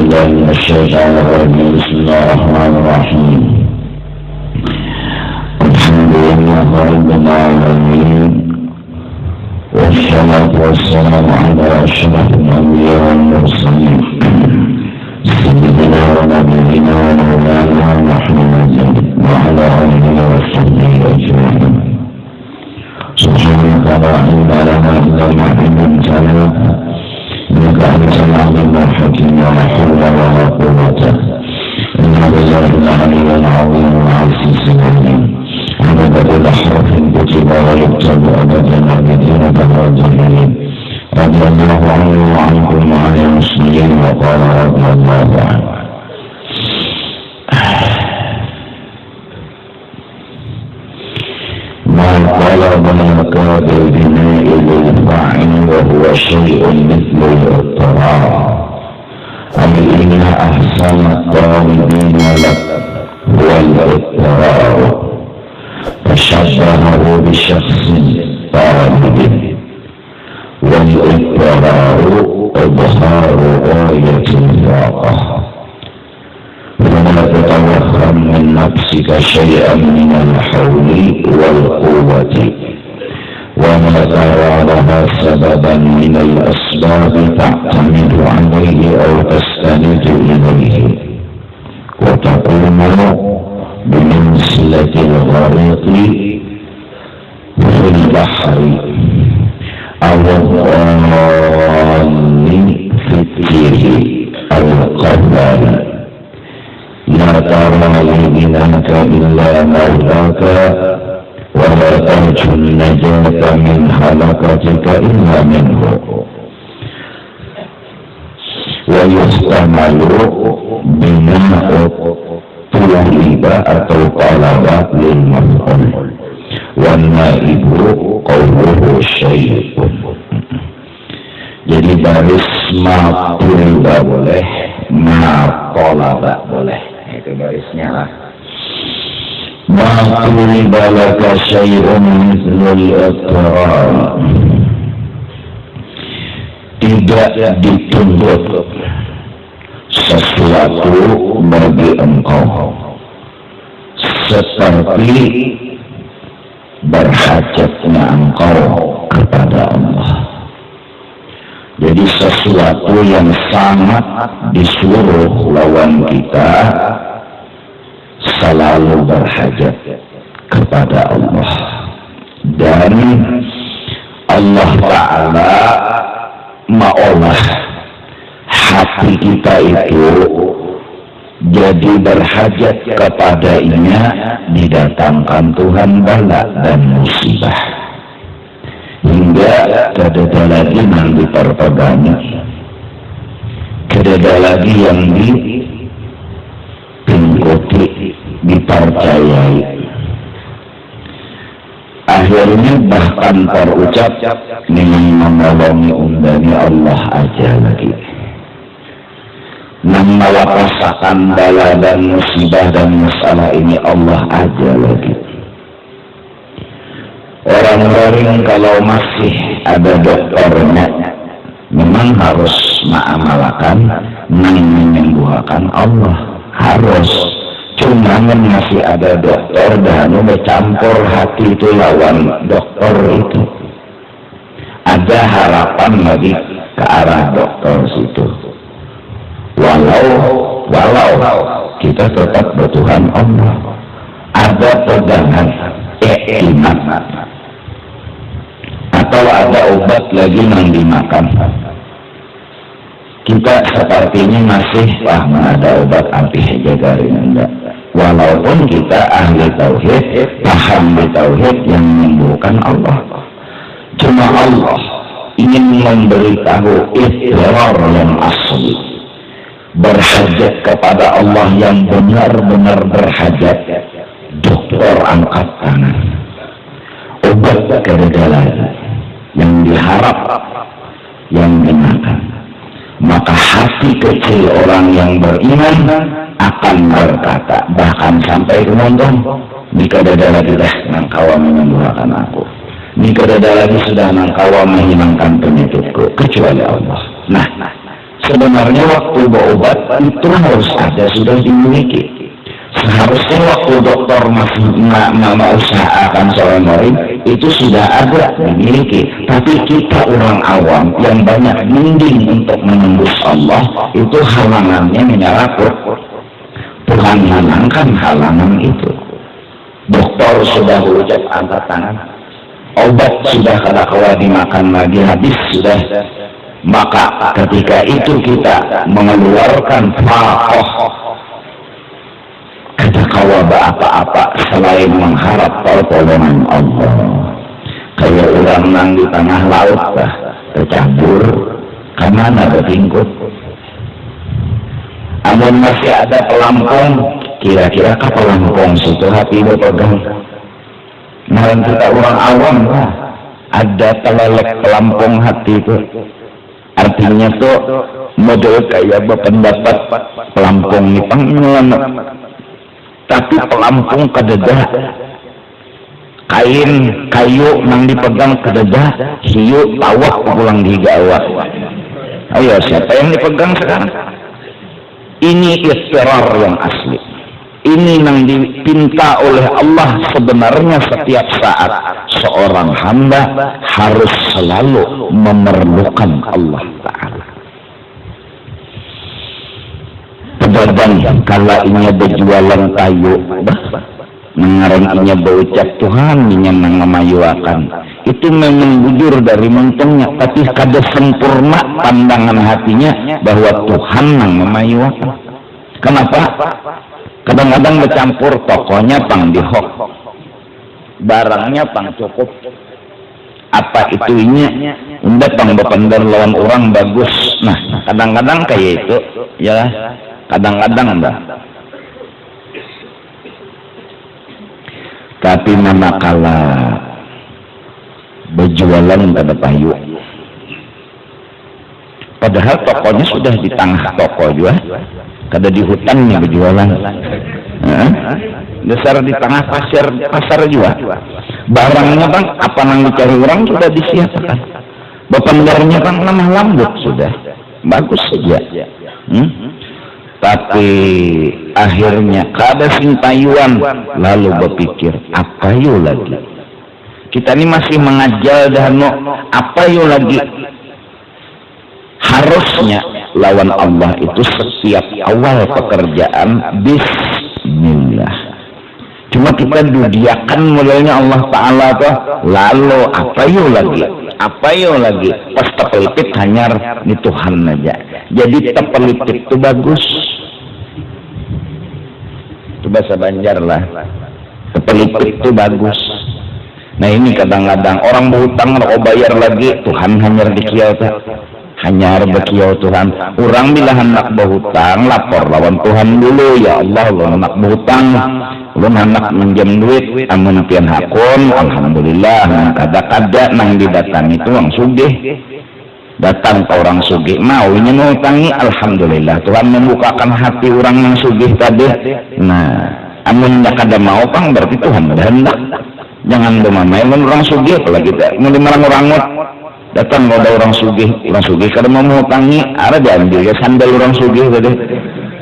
بالله من الشيطان الرجيم. بسم الله الرحمن الرحيم. الحمد لله رب العالمين، والصلاة والسلام على أشرف الأنبياء والمرسلين سيدنا ونبينا ومولانا محمد وعلى آله وصحبه أجمعين. سبحانك لا علم لنا إلا ما علمتنا إنك أنت العليم الحكيم. ولا حول ولا قوة إلا بالله العلي العظيم العزيز العليم. عدد كل حرف كتب ويكتب أبدا الذين كفروا الظالمين. رضي الله عنه وعنكم وعن المسلمين. وقال رضي الله عنه. ما طلب الكاد البناء للفاعل وهو شيء مثل الاضطرار، أي إن أحسن الطالبين لك هو الاضطرار، فشبهه بشخص طالب، والاضطرار إظهار غاية الفاقة. فلا تتوهم من نفسك شيئا من الحول والقوة، وما ترى لها سببا من الأسباب تعتمد عليه أو تستند إليه، وتقوم بمنزلة الغريق في البحر أو الضال في التيه أو القبال. لا ترى لغناك إلا مولاك، ولا ترجو النجاة من هلكتك إلا منه. ويحتمل بناء طلب أو طلبات للمفعول، والنائب قوله شيء. Jadi baris ma'tulba boleh, ma'tolaba boleh. Itu barisnya lah. Ma'tulba laka syai'un mithlul iqrar. Tidak dituntut sesuatu bagi engkau seperti berhajatnya engkau kepada Allah. Jadi sesuatu yang sangat disuruh lawan kita selalu berhajat kepada Allah, dan Allah Ta'ala maulah hati kita itu jadi berhajat kepadanya didatangkan Tuhan bala dan musibah, hingga tidak lagi yang diperpegangi, tidak lagi yang dipingkuti, dipercayai. Akhirnya bahkan terucap dengan menolongi undani Allah aja lagi, melapasakan bala dan musibah dan masalah ini Allah aja lagi. Orang-orang kalau masih ada dokternya memang harus mengamalkan menyembuhkan Allah, harus. Cuma masih ada dokter dan bercampur hati itu lawan dokter itu. Ada harapan lagi ke arah dokter situ. Walau kita tetap bertuhan Allah, ada pegangan iman, atau ada obat lagi yang dimakan, kita sepertinya masih ada obat anti jagarin enggak. Walaupun kita ahli tauhid, paham di tauhid yang menyembuhkan Allah, cuma Allah ingin memberitahu ikhtiar yang asli, berhajat kepada Allah yang benar-benar berhajat. Dokter angkat tangan, obat tidak lagi yang diharap yang dimakan. Maka hati kecil orang yang beriman akan berkata, bahkan sampai menonton, jika ada lagi dah nangkawa menyembuhkan aku, jika ada lagi sudah nangkawa menghilangkan penyakitku, kecuali Allah. Nah, Sebenarnya waktu berobat itu harus ada, sudah dimiliki. Seharusnya waktu dokter masih mengusahakan seorang murid itu sudah ada dimiliki. Tapi kita orang awam yang banyak dinding untuk menembus Allah, itu halangannya menyeraput. Tuhan menangkan halangan itu. Dokter sudah berucap angkat tangan, obat sudah kada kawa dimakan lagi, habis sudah. Maka ketika itu kita mengeluarkan fakoh, kada kawa apa-apa selain mengharap pertolongan Allah. Kayak orang nang di tengah laut lah, tercampur, kemana bertingkut. Amun masih ada pelampung, kira-kira ke pelampung situ hati berpegang. Nah, kita orang awam lah, ada telelek pelampung hati itu. Artinya tuh model kayak berpendapat pelampung ini panggilan, tapi pelampung kededah kain kayu nang dipegang kededah hiu tawak pulang di gawat. Ayo, siapa yang dipegang sekarang? Ini istirar yang asli. Ini yang dipinta oleh Allah. Sebenarnya setiap saat seorang hamba harus selalu memerlukan Allah Ta'ala. Pedagang kalau inya berjualan kayu, mengarang inya berucap Tuhan inya mengamayuakan, itu memang bujur dari mentengnya, tapi kada sempurna pandangan hatinya bahwa Tuhan yang memayuakan. Kenapa? Kadang-kadang bercampur, tokonya pang dihok, barangnya pang cukup, apa itu inya indah pang berpandar lawan orang bagus. Nah, kadang-kadang kayak itu ya, kadang-kadang mbak. Tapi manakala berjualan pada payu, padahal tokonya sudah di tengah toko juga, kada di hutannya berjualan, dasar di tengah pasar juga. Barangnya bang, apa nang dicari orang sudah disiapkan, bependarnya bang lemah lembut sudah, bagus saja. Tapi akhirnya kada sintayuan, lalu berpikir apa yuk lagi, kita ini masih mengajal dano, apa yuk lagi. Harusnya lawan Allah itu setiap awal pekerjaan bismillah. Cuma kita dudiakan modelnya Allah Ta'ala tuh, lalu apa yuk lagi, pas tepelipit hanyar di Tuhan aja. Jadi tepelipit itu bagus, itu bahasa Banjar lah, tepelipit itu bagus. Nah ini kadang-kadang orang berhutang mau bayar lagi, Tuhan hanyar di kiau tuh, hanyar bekiau Tuhan. Orang bila hendak berhutang lapor lawan Tuhan dulu, ya Allah lu hendak berhutang, lu hendak minjam duit, amun pian hakun, alhamdulillah. Nang kada-kada nang didatangi itu orang sugih, datang ke orang sugih mau ini mau utangi, alhamdulillah Tuhan membukakan hati orang yang sugih tadi. Nah amun kada mau pang berarti Tuhan ada hendak. Jangan domamai orang sugih, apalagi kita mau dimarang-orangut datang ada orang sugih kada mau mengutangi, ada diambil ya sandal orang sugih tadi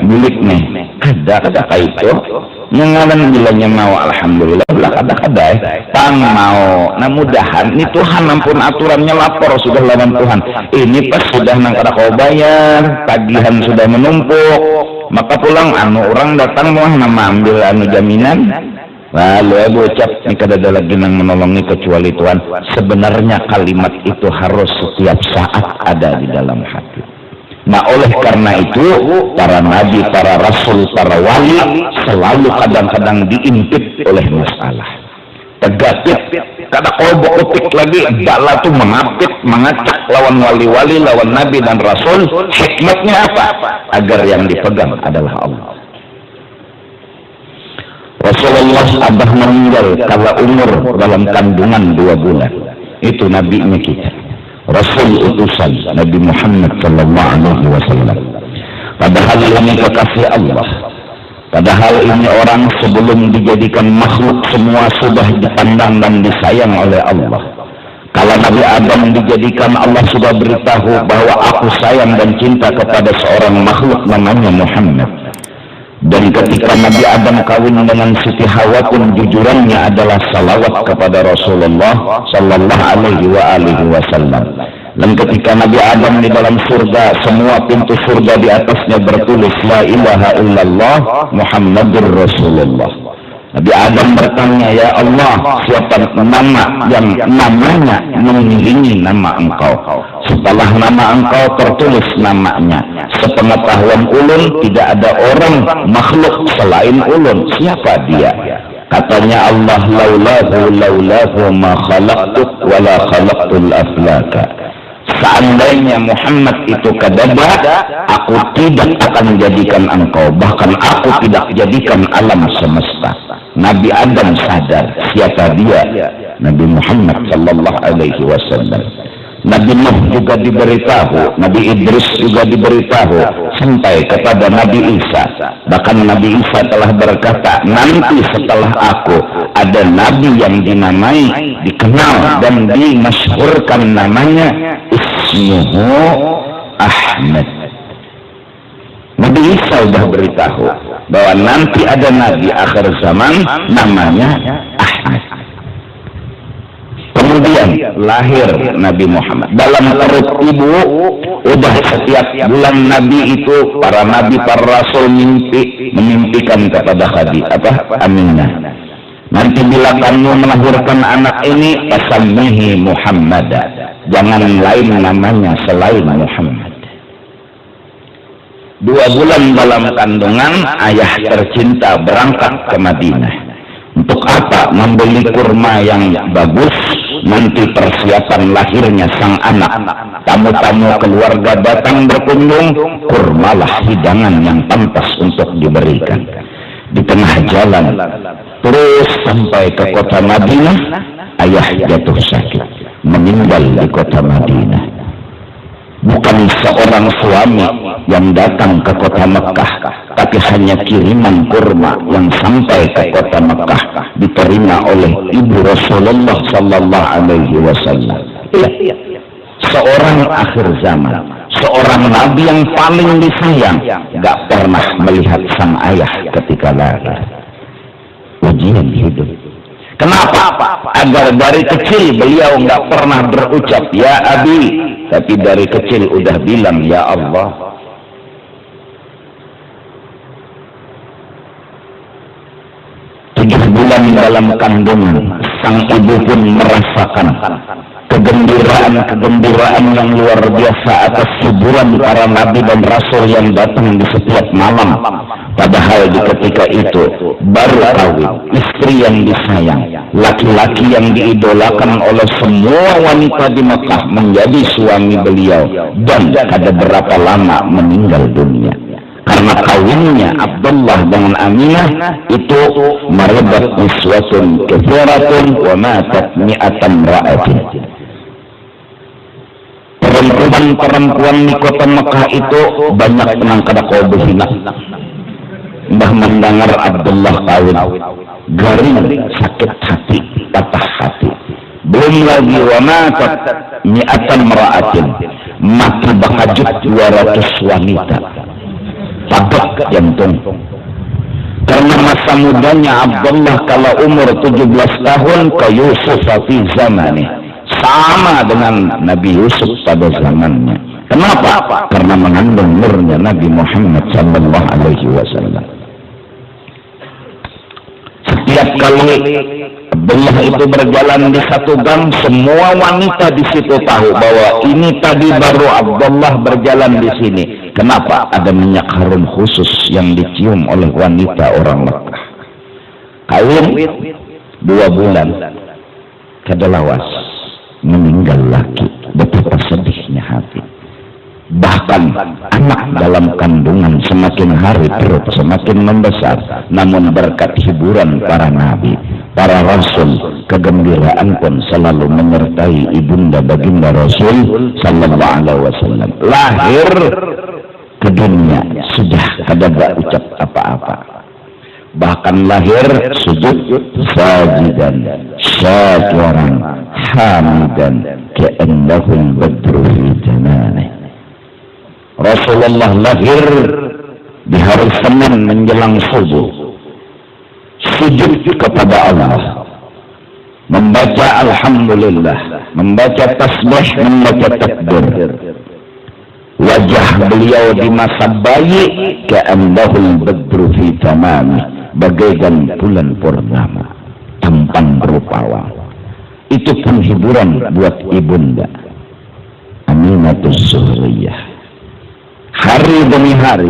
bilik nih, kada kayak itu ngalan bilanya mau, alhamdulillah belah kada tang mau. Nah mudahan ini Tuhan ampun aturannya lapor sudah lawan Tuhan, ini pas sudah nang kada kau bayar, tagihan sudah menumpuk, maka pulang orang datang mau nama ambil jaminan. Lalu aku ucap ini kada ada lagi yang menolongi kecuali Tuhan. Sebenarnya kalimat itu harus setiap saat ada di dalam hati. Nah oleh karena itu para nabi, para rasul, para wali selalu kadang-kadang diimpit oleh masalah. Tegapit, kada kobok ketik lagi, bala tuh mengapit, mengacak lawan wali-wali, lawan nabi dan rasul. Hikmatnya apa? Agar yang dipegang adalah Allah. Rasulullah abah meninggal kala umur dalam kandungan 2 bulan. Itu nabinya kita, Rasul utusan Nabi Muhammad sallallahu alaihi wasallam. Padahal ini kekasih Allah, padahal ini orang sebelum dijadikan makhluk semua sudah dipandang dan disayang oleh Allah. Kalau Nabi Adam dijadikan, Allah sudah beritahu bahwa aku sayang dan cinta kepada seorang makhluk namanya Muhammad. Dan ketika Nabi Adam kawin dengan Siti Hawa pun jujurannya adalah salawat kepada Rasulullah sallallahu alaihi wasallam. Dan ketika Nabi Adam di dalam surga, semua pintu surga di atasnya bertulis la ilaha illallah Muhammadur Rasulullah. Nabi Adam bertanya, ya Allah, siapa nama yang namanya mengiringi nama engkau? Setelah nama engkau tertulis namanya. Sepengetahuan ulun tidak ada orang makhluk selain ulun. Siapa dia? Katanya Allah, laulahu ma khalaqtuk wala khalaqtul aflaka. Seandainya Muhammad itu kadaba, aku tidak akan jadikan engkau, bahkan aku tidak jadikan alam semesta. Nabi Adam sadar siapa dia, Nabi Muhammad sallallahu alaihi wasallam. Nabi Nuh juga diberitahu, Nabi Idris juga diberitahu, sampai kepada Nabi Isa. Bahkan Nabi Isa telah berkata, nanti setelah aku ada Nabi yang dinamai, dikenal dan dimasyhurkan namanya, ismuhu Ahmad. Nabi Isa sudah beritahu bahwa nanti ada Nabi akhir zaman namanya Ahmad. Kemudian lahir Nabi Muhammad dalam perut ibu. Udah setiap bulan Nabi itu, para Nabi, para Rasul memimpikan kepada Aminah, nanti bila kamu melahirkan anak ini, fasammihi Muhammad, jangan lain namanya selain Muhammad. 2 bulan dalam kandungan, ayah tercinta berangkat ke Madinah. Untuk apa? Membeli kurma yang bagus, nanti persiapan lahirnya sang anak. Tamu-tamu keluarga datang berkunjung, kurmalah hidangan yang pantas untuk diberikan. Di tengah jalan, terus sampai ke kota Madinah, ayah jatuh sakit, meninggal di kota Madinah. Bukan seorang suami yang datang ke kota Mekah, tapi hanya kiriman kurma yang sampai ke kota Mekah diterima oleh ibu Rasulullah sallallahu alaihi wasallam. Seorang akhir zaman, seorang nabi yang paling disayang, gak pernah melihat sang ayah ketika lahir. Ujian hidup. Kenapa? Agar dari kecil beliau nggak pernah berucap ya Abi, tapi dari kecil udah bilang ya Allah. Tujuh bulan dalam kandungan, sang ibu pun merasakan kegembiraan yang luar biasa atas hiburan para nabi dan rasul yang datang di setiap malam. Padahal di ketika itu baru kawin, istri yang disayang, laki-laki yang diidolakan oleh semua wanita di Mekah menjadi suami beliau, dan kada berapa lama meninggal dunia. Karena kawinnya Abdullah dengan Aminah itu maridat niswatun kathiratun wa matat mi'atan ra'atin. Perempuan di kota Mekah itu banyak tenang kada kau berhina. Mbah mendengar Abdullah kawin, garing, sakit hati, patah hati. Belum lagi wa matat mi'atan ra'atin, mati bakajut 200 wanita. Padat jantung. Karena masa mudanya Abdullah kalau umur 17 tahun ke Yusuf fi zamani, sama dengan Nabi Yusuf pada zamannya. Kenapa? Karena mengandung nurnya Nabi Muhammad sallallahu alaihi wasallam. Setiap kali Abdullah itu berjalan di satu gang, semua wanita di situ tahu bahwa ini tadi baru Abdullah berjalan di sini. Kenapa? Ada minyak harum khusus yang dicium oleh wanita orang Mekah. Kawin 2 bulan, kedalawas, meninggal laki. Betapa sedihnya hati. Bahkan anak dalam kandungan semakin hari perut semakin membesar, namun berkat hiburan para nabi, para rasul, kegembiraan pun selalu menyertai ibunda baginda Rasul sallallahu alaihi wasallam. Lahir ke dunia sudah kada berucap apa-apa, bahkan lahir sujud sajidan syakiran hamidan ka'annahul badru fi jananihi. Rasulullah lahir di hari Senin menjelang subuh, sujud kepada Allah, membaca alhamdulillah, membaca tasbih, membaca takbir. Wajah beliau di masa bayi ka'annahul badru fi tamami, bagaikan bulan purnama, tampan rupawan. Itu pun hiburan buat ibunda Aminatus Zuhriyah. Hari demi hari,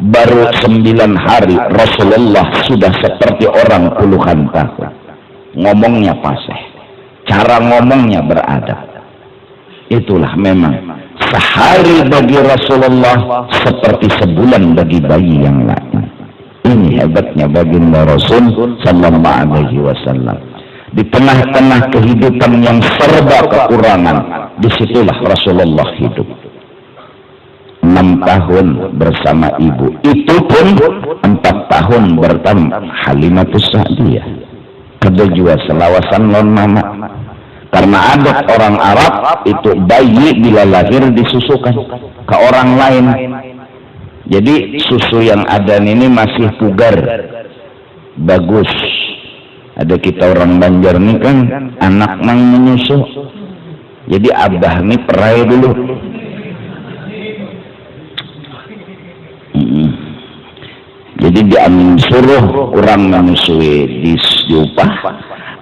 baru 9 hari Rasulullah sudah seperti orang puluhan tahun. Ngomongnya fasih, cara ngomongnya beradab. Itulah memang sehari bagi Rasulullah seperti sebulan bagi bayi yang lain. Ini hebatnya baginda Rasul sallallahu alaihi wasallam. Di tengah-tengah kehidupan yang serba kekurangan, disitulah Rasulullah hidup. 6 tahun bersama ibu, itu pun 4 tahun bersama Halimatus Sa'diyah. Kedua juga selawasan non mama. Karena adat orang Arab itu bayi bila lahir disusukan ke orang lain. Jadi susu yang ada ini masih pugar, bagus. Ada kita orang Banjar nih kan anak mang menyusu. Jadi abah nih perai dulu. Jadi disuruh orang menyusui diupah.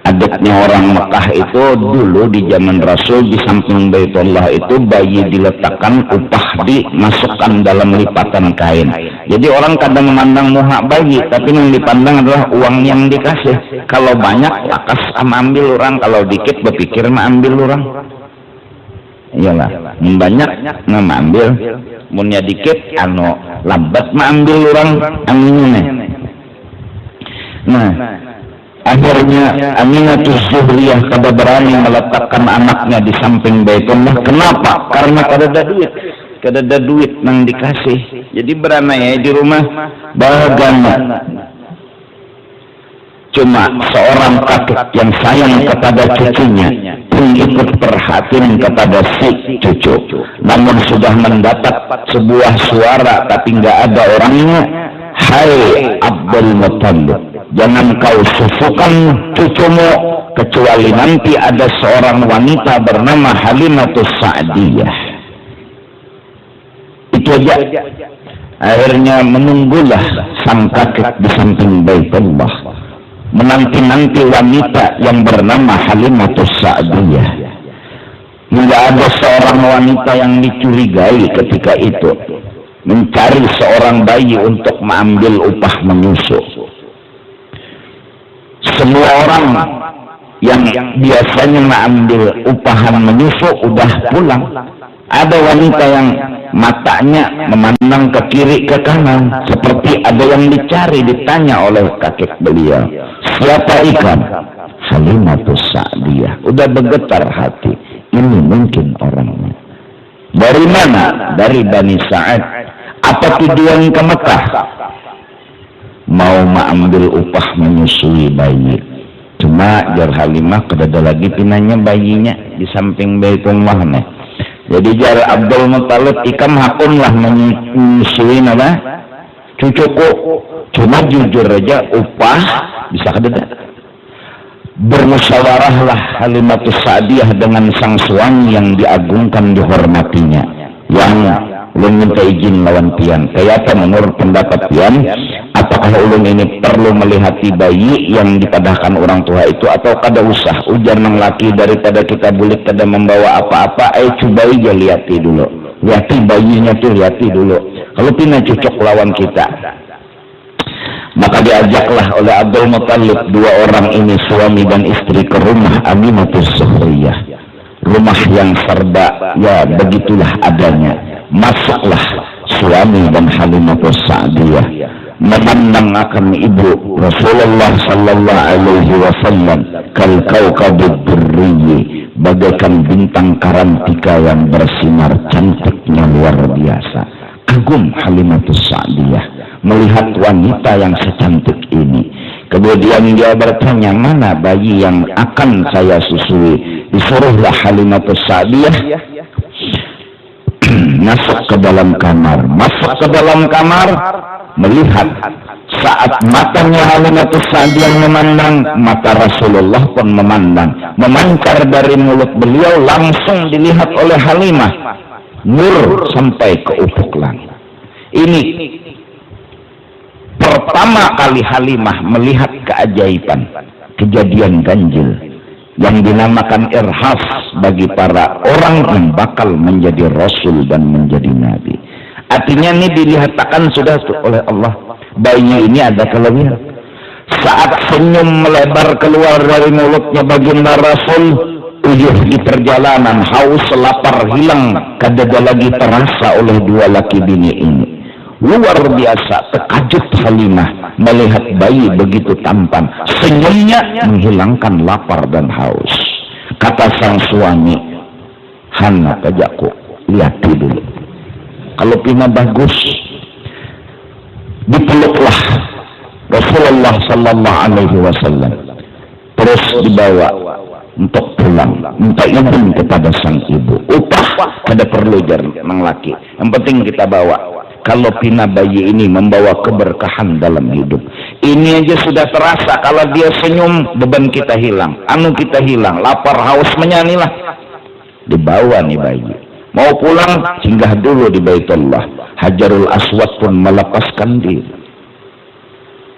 Adatnya orang Mekah itu dulu di zaman Rasul di samping Baitullah itu bayi diletakkan, upah dimasukkan dalam lipatan kain. Jadi orang kadang memandang muha bayi, tapi yang dipandang adalah uang yang dikasih. Kalau banyak lakas ambil orang, kalau dikit berpikir ambil orang. Iyalah, banyak ngambil, munnya dikit lambat ambil orang aminnya. Nah, akhirnya Aminatus Zuhriyah kada berani meletakkan anaknya di samping Baitullah. Kenapa? Karena kada ada duit nang dikasih. Jadi berani di rumah bagaimana? Cuma seorang kakek yang sayang kepada cucunya pun ikut perhatian kepada si cucu. Namun sudah mendapat sebuah suara tapi nggak ada orangnya. Hai Abdul Muttalib, jangan kau susukan cucumu kecuali nanti ada seorang wanita bernama Halimatus Sa'diyah. Itu aja. Akhirnya menunggulah sang kakek di samping Baitullah, menanti-nanti wanita yang bernama Halimatus Sa'diyah. Tidak ada seorang wanita yang dicurigai ketika itu mencari seorang bayi untuk mengambil upah menyusu. Semua orang yang biasanya mengambil upahan menyusu udah pulang. Ada wanita yang matanya memandang ke kiri ke kanan, seperti ada yang dicari. Ditanya oleh kakek beliau, siapa ikan? Halimatus Sa'diyah. Udah bergetar hati, ini mungkin orangnya. Dari mana? Dari Bani Sa'ad. Apa tujuan ke Mekah? Mau mengambil upah menyusui bayi. Cuma jar Halimah kedada lagi pinanya bayinya di samping Baitullah nih. Jadi jar Abdul Muttalib ikam hakun lah menyusui apa? Cucuku. Cuma jujur aja upah bisa kedada. Bermusyawarahlah Halimatus Sa'diyah dengan sang suami yang diagungkan dihormatinya, yang ulun minta izin lawan pian. Kayak apa menurut pendapat pian? Apakah ulun ini perlu melihati bayi yang dipadahkan orang tua itu atau kada usah? Ujar nang laki, daripada kita bulik kada membawa apa-apa, coba aja lihati dulu. Lihati bayinya tuh, lihati dulu. Kalau pina cocok lawan kita. Maka diajaklah oleh Abdul Muttalib dua orang ini, suami dan istri, ke rumah Aminatus Zuhriyah. Rumah yang serba ya begitulah adanya. Masuklah suami dan Halimatus Sa'diyah, memandang akan ibu Rasulullah sallallahu alaihi wasallam kal kaukabid durri, bagaikan bintang karantika yang bersinar cantiknya luar biasa. Kagum Halimatus Sa'diyah melihat wanita yang secantik ini. Kemudian dia bertanya, mana bayi yang akan saya susui? Disuruhlah Halimatus Sa'diyah masuk ke dalam kamar. Melihat saat matanya Halimatus Sa'diyah memandang, mata Rasulullah pun memandang, memancar dari mulut beliau, langsung dilihat oleh Halimah, nur sampai ke ufuk langit. Ini pertama kali Halimah melihat keajaiban, kejadian ganjil yang dinamakan irhas bagi para orang yang bakal menjadi rasul dan menjadi nabi. Artinya ini dilihatkan sudah oleh Allah, bayinya ini ada kelebihan. Saat senyum melebar keluar dari mulutnya baginda Rasul, uyuh di perjalanan, haus, lapar hilang, kadada lagi terasa oleh dua laki bini ini. Luar biasa terkejut Halimah melihat bayi begitu tampan, senyumnya menghilangkan lapar dan haus. Kata sang suami, "Hana kajaku, lihat dulu. Kalau pina bagus." Dipeluklah Rasulullah sallallahu alaihi wasallam, terus dibawa untuk pulang, minta izin kepada sang ibu. Upah kada perlu jar nang laki, yang penting kita bawa. Kalau pina bayi ini membawa keberkahan dalam hidup. Ini aja sudah terasa, kalau dia senyum beban kita hilang, anu kita hilang, lapar haus menyanilah. Dibawa nih bayi. Mau pulang, singgah dulu di Baitullah. Hajarul Aswad pun melepaskan diri.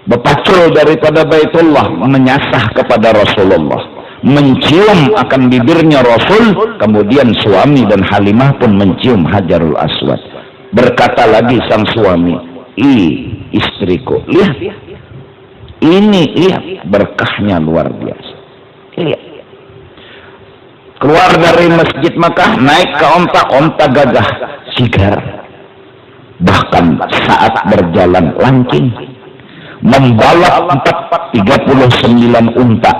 Berpacul daripada Baitullah, menyasah kepada Rasulullah, mencium akan bibirnya Rasul. Kemudian suami dan Halimah pun mencium Hajarul Aswad. Berkata lagi sang suami, istriku, lihat, ini lihat berkahnya luar biasa. Lihat. Keluar dari Masjid Makkah, naik ke onta gagah sigar. Bahkan saat berjalan lancing, membalap 39 unta.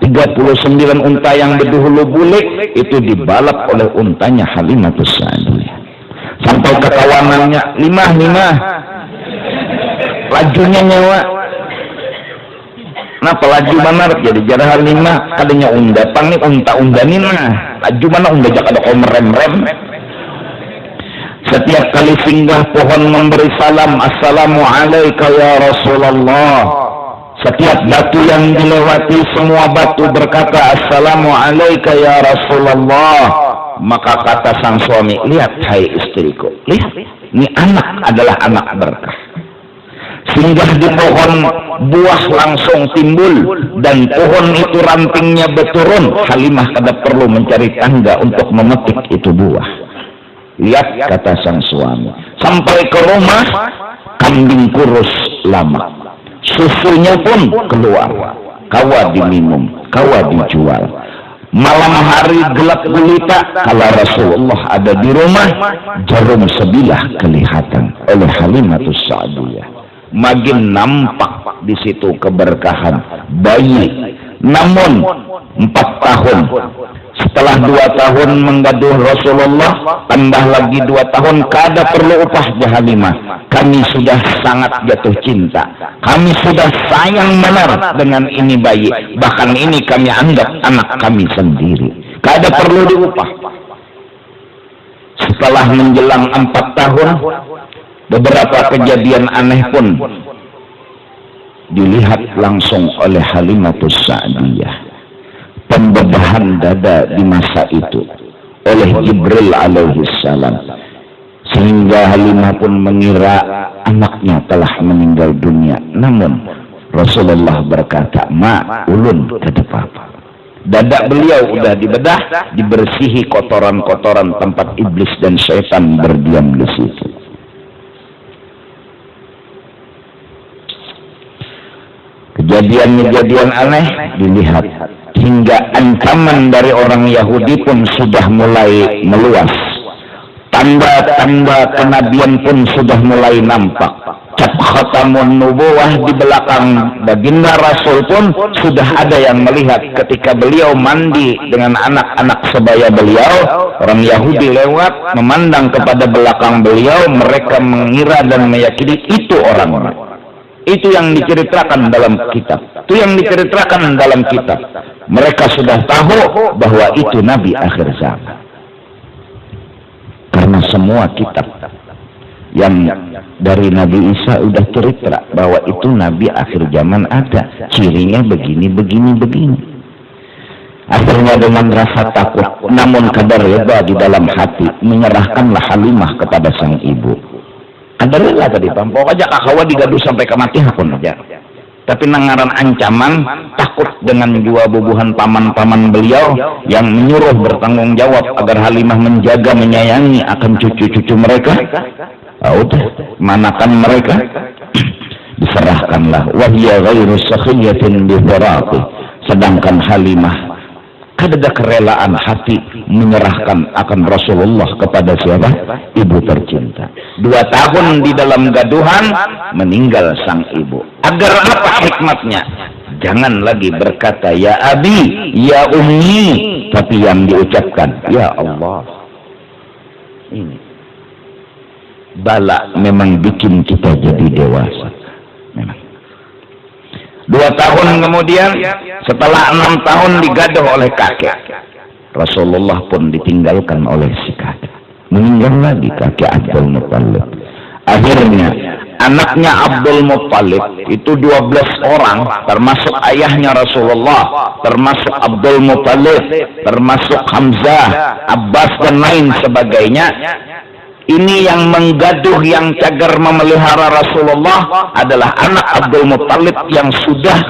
39 unta yang berdahulu bulik itu dibalap oleh untanya Halimatus Sa'diyah. Sampai ke kawanannya, lima lajunya nyawa. Nah pelaju mana jadi jarahan 5 kadanya unda pang nih undanin nah laju mana unda jak ada rem. Setiap kali singgah pohon memberi salam, assalamualaikum ya Rasulullah. Setiap batu yang dilewati, semua batu berkata assalamualaikum ya Rasulullah. Maka kata sang suami, lihat hai istriku, lihat, ini anak adalah anak berkah. Singgah di pohon, buah langsung timbul, dan pohon itu rantingnya berturun. Halimah kada perlu mencari tangga untuk memetik itu buah. Lihat kata sang suami. Sampai ke rumah, kambing kurus lama, susunya pun keluar, kawa diminum, kawa dijual. Malam hari gelap gulita, kalau Rasulullah ada di rumah, jarum sebilah kelihatan oleh Halimatus Sa'diyah. Makin nampak di situ keberkahan bayi. Namun 4 tahun setelah 2 tahun menggaduh Rasulullah, tambah lagi 2 tahun, kada perlu upah Halimah. Kami sudah sangat jatuh cinta, kami sudah sayang benar dengan ini bayi, bahkan ini kami anggap anak kami sendiri, kada perlu diupah. Setelah menjelang 4 tahun, beberapa kejadian aneh pun dilihat langsung oleh Halimatus Sa'diyah. Pembedahan dada di masa itu oleh Jibril alaihi salam, sehingga Halimah pun mengira anaknya telah meninggal dunia. Namun Rasulullah berkata, ma ulun kada apa-apa. Dada beliau udah dibedah, dibersihi kotoran-kotoran tempat iblis dan syaitan berdiam di situ. Kejadian-kejadian aneh dilihat, hingga ancaman dari orang Yahudi pun sudah mulai meluas. Tanda-tanda kenabian pun sudah mulai nampak. Cap khatamun nubuwah di belakang baginda Rasul pun sudah ada yang melihat ketika beliau mandi dengan anak-anak sebaya beliau. Orang Yahudi lewat memandang kepada belakang beliau, mereka mengira dan meyakini itu orang-orang. Itu yang diceritakan dalam kitab. Itu yang diceritakan dalam kitab. Mereka sudah tahu bahwa itu Nabi akhir zaman. Karena semua kitab yang dari Nabi Isa udah cerita bahwa itu Nabi akhir zaman ada. Cirinya begini, begini, begini. Akhirnya dengan rasa takut, namun kadar reda di dalam hati, menyerahkanlah Halimah kepada sang ibu. Kadar reda tadi, pokoknya aja kakawa digaduh sampai ke mati hakun aja. Tapi nangaran ancaman, takut dengan dua bubuhan paman-paman beliau yang menyuruh bertanggung jawab agar Halimah menjaga, menyayangi akan cucu-cucu mereka. Udah, manakan mereka? Diserahkanlah. Wahya ghairu sakhiyatin bidharati. Sedangkan Halimah ada kerelaan hati menyerahkan akan Rasulullah kepada siapa? Ibu tercinta. 2 tahun di dalam gaduhan, meninggal sang ibu. Agar apa hikmatnya? Jangan lagi berkata ya abi, ya ummi, tapi yang diucapkan ya Allah. Ini bala memang bikin kita jadi dewasa. Memang 2 tahun kemudian, setelah 6 tahun digaduh oleh kakek, Rasulullah pun ditinggalkan oleh si kakek. Meninggal lagi kakek Abdul Muttalib. Akhirnya anaknya Abdul Muttalib itu 12 orang, termasuk ayahnya Rasulullah, termasuk Abdul Muttalib, termasuk Hamzah, Abbas dan lain sebagainya. Ini yang menggaduh, yang cagar memelihara Rasulullah adalah anak Abdul Muttalib yang sudah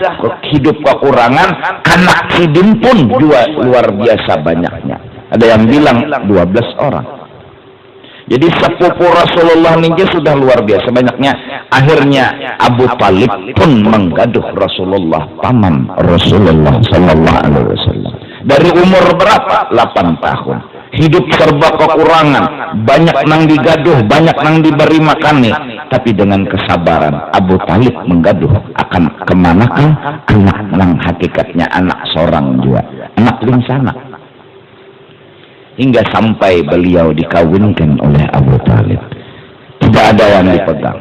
hidup kekurangan. Anak sidin pun juga luar biasa banyaknya. Ada yang bilang 12 orang. Jadi sepupu Rasulullah ini sudah luar biasa banyaknya. Akhirnya Abu Talib pun menggaduh Rasulullah, paman Rasulullah Sallallahu Alaihi Wasallam. Dari umur berapa? 8 tahun. Hidup serba kekurangan, banyak nang digaduh, banyak nang diberi makani, tapi dengan kesabaran Abu Talib menggaduh akan kemanakah anak nang hakikatnya anak seorang juga, anak linsana, hingga sampai beliau dikawinkan oleh Abu Talib. Tidak ada yang dipegang.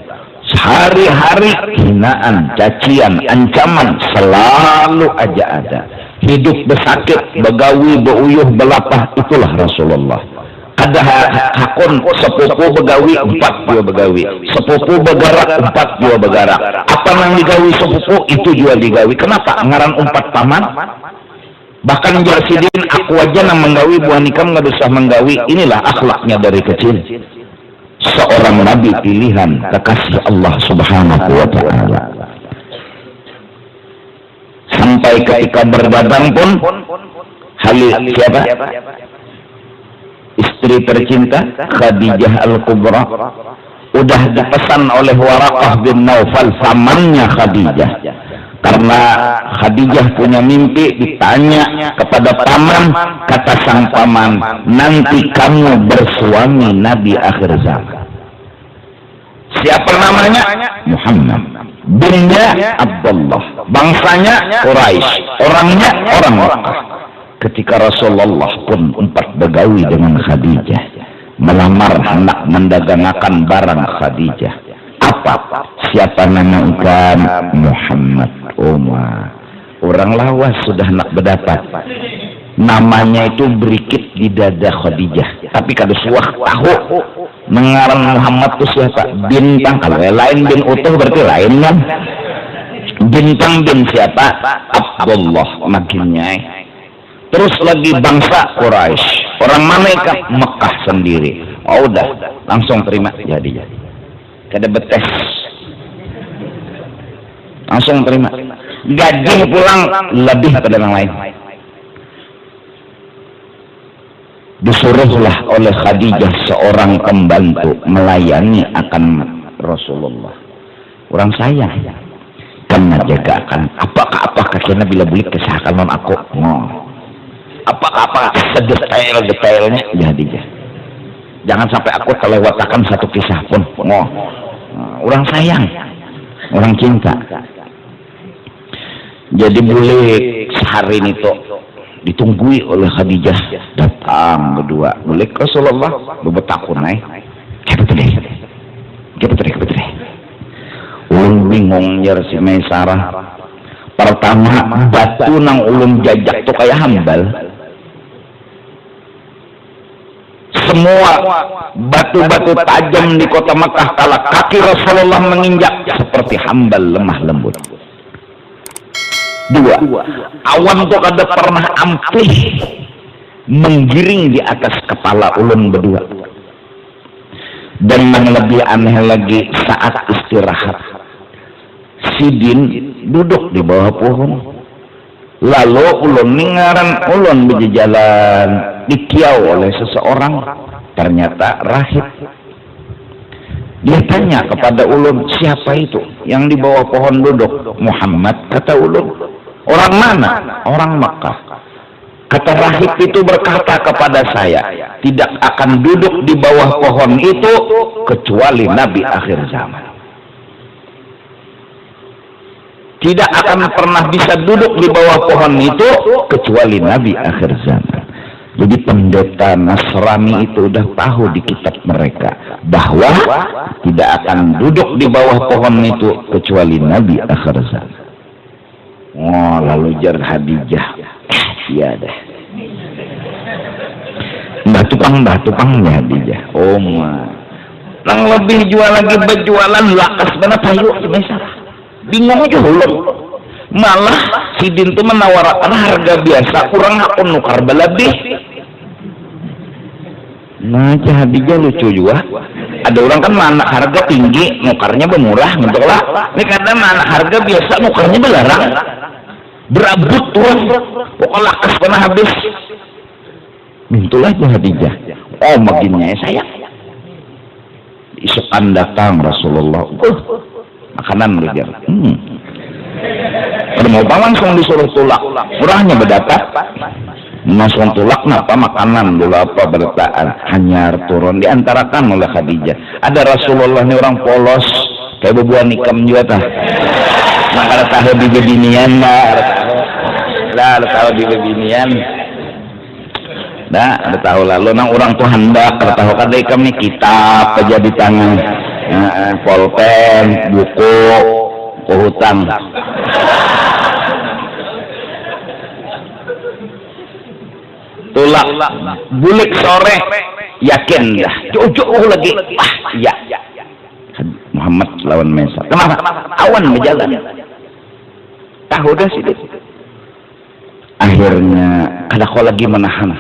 Sehari-hari hinaan, cacian, ancaman selalu aja ada. Hidup besakit, begawi, beuyuh, belapah, itulah Rasulullah. Ada hakun sepupu begawi, 4 juga begawi. Sepupu begarak, 4 juga begarak. Apa yang digawi sepupu, itu juga digawi. Kenapa? Ngaran 4 paman. Bahkan Jarsidin, aku aja yang menggawi, buah nikam nggak usah menggawi. Inilah akhlaknya dari kecil. Seorang nabi pilihan, kekasih Allah Subhanahu wa Ta'ala. Sampai ketika berdatang pun siapa? Istri tercinta Khadijah Al-Kubra udah dipesan oleh Waraqah bin Naufal, pamannya Khadijah. Karena Khadijah punya mimpi, ditanya kepada paman, kata sang paman, nanti kamu bersuami Nabi akhir zaman. Siapa namanya? Muhammad. Binnya Abdullah, bangsanya Quraisy, orangnya orang Makkah. Ketika Rasulullah pun 4 begawi dengan Khadijah, melamar hendak mendagangkan barang Khadijah. Apa? Siapa nama ikan? Muhammad. Orang lawas sudah nak berdapat. Namanya itu berikit di dada Khadijah. Tapi kada suah tahu mengarang Muhammad itu siapa? Bintang. Kalau lain bin utuh berarti lain kan? Bintang bin siapa? Abdullah makinnya. Terus lagi bangsa Quraisy. Orang mana ikan? Mekah sendiri. Oh udah, langsung terima jadi. Kada betes. Langsung terima. Gaji pulang lebih pada yang lain. Disuruhlah oleh Khadijah seorang pembantu melayani akan Rasulullah. Orang sayang kan menjaga akan apakah kena bila beli kesahakan non aku apa sedetail-detailnya Khadijah. Jangan sampai aku terlewatkan satu kisah pun. Orang sayang, orang cinta. Jadi boleh sehari ini tuh ditunggui oleh Khadijah, datang berdua, boleh Rasulullah bebetakun naik, kebetulan ulun bingung jar si Maisarah. Pertama batu nang ulun jajak tuh kayak hambal. Semua batu-batu tajam di kota Makkah kala kaki Rasulullah menginjak seperti hambal lemah lembut. Dua, awan tuh kada pernah ampih menggiring di atas kepala ulun berdua. Dan yang lebih aneh lagi saat istirahat, Sidin duduk di bawah pohon. Lalu ulun ningaran ulun berjalan dikiau oleh seseorang, ternyata rahib. Dia tanya kepada ulun, siapa itu yang di bawah pohon duduk? Muhammad, kata ulun. Orang mana? Orang Makkah. Kata rahib itu berkata kepada saya, tidak akan duduk di bawah pohon itu kecuali Nabi akhir zaman. Tidak akan pernah bisa duduk di bawah pohon itu kecuali Nabi akhir zaman. Jadi pendeta Nasrani itu udah tahu di kitab mereka bahwa tidak akan duduk di bawah pohon itu kecuali Nabi akhir zaman. Oh, lalu jar Khadijah, iya deh. Mbah tupang Khadijah. Oh ma, nang lebih jual lagi berjualan lakas benar tayu Maisarah. Bingung aja ulun. Malah Sidin tuh menawarkan harga biasa, kurang aku nukar belebih. Nah, Khadijah lucu juga. Ada orang kan mana harga tinggi, nukarnya bermurah, gitu lah. Ini kadang mana harga biasa, nukarnya belarang. Berabut tuh, pokoknya lakas pernah habis. Mintulah Khadijah. Oh, makinnya sayang. Isukan datang Rasulullah. Makanan begitu. Kalau mau langsung disuruh tulak, murahnya berdapat. Langsung tulak napa makanan dulu apa bertaan hanyar turun diantarakan oleh Khadijah. Ada Rasulullah ini orang polos kayak bebuan ikam juga tah. Maka tahu di bebinian lah tahu di bebinian. Dah ada tahu lalu nang orang tuh hendak tahu kada ikam nih kitab aja di tangan. Pulpen, buku, hutang. Tulak, bulik sore, yakin dah. Jauh lagi, ya. Muhammad lawan Maisarah. Kenapa? Awan berjalan. Tahu dah sih. Akhirnya kada kau lagi menahan.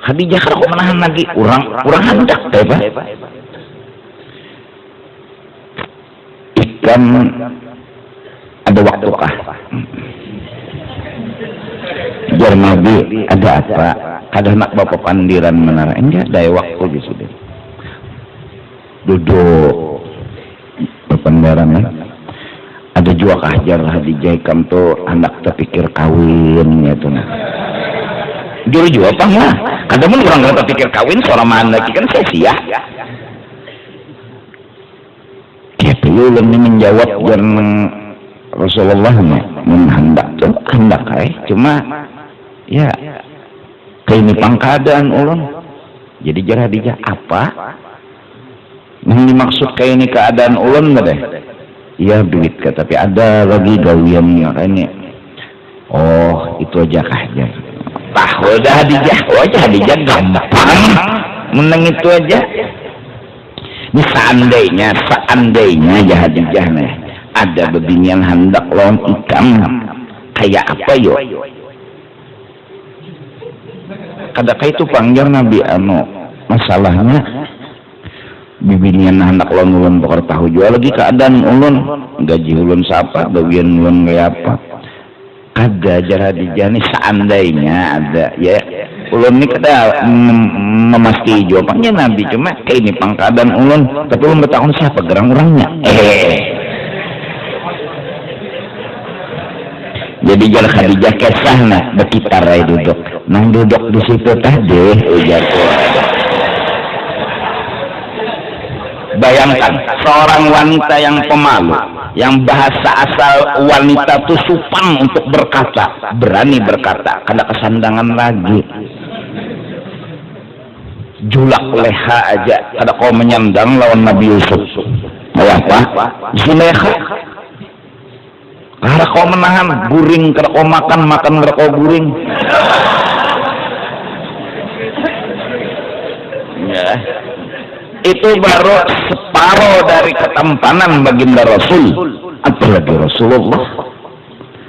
Khadijah kada kau menahan lagi. Orang hendak, apa? Ikan ada waktu kah? Jar Nabi ada apa? Kada nak bapak pandiran menara enggak ada waktu di sini. Duduk berpandiran ya. Ada juga kah jar Khadijah kam tu hendak terpikir kawin ya tu nah. Juru juga apa enggak? Kadang orang nggak terpikir kawin seorang mana lagi kan sia-sia. Ulun ini menjawab jangan Rasulullah hendak tuh hendak cuma ya kayak ini pangkadaan ulun. Jadi jar Khadijah apa yang dimaksud kayak ini keadaan ulun nggak deh? Iya duit kah, tapi ada lagi gawiannya ini. Oh itu aja kah jar. Tahu dah Khadijah gampang menang itu aja. Ini seandainya Khadijah nih ada bebinian hendak lawan ikam kayak apa yo? Kadang itu panggil Nabi masalahnya bebinian hendak lawan ulun bakal tahu jual lagi keadaan ulun gaji ulun siapa bagian ulun kayak apa? Ada Khadijah nih seandainya ada ya. Ulun ini kada memastikan jawabannya Nabi cuma kayak ini pangkadan ulun tapi ulun bertahun siapa gerang orangnya jadi jar Khadijah kesah nah berkitar duduk nang duduk di situ tadi ujar bayangkan seorang wanita yang pemalu yang bahasa asal wanita itu supan untuk berkata berani berkata kada kesandangan lagi julak leha aja kada kau menyandang lawan Nabi Yusuf apa Zulekha Karena kau menahan guring, karena kau makan karena kau guring. Ya. Itu baru separuh dari ketampanan baginda Rasul, apalagi Rasulullah.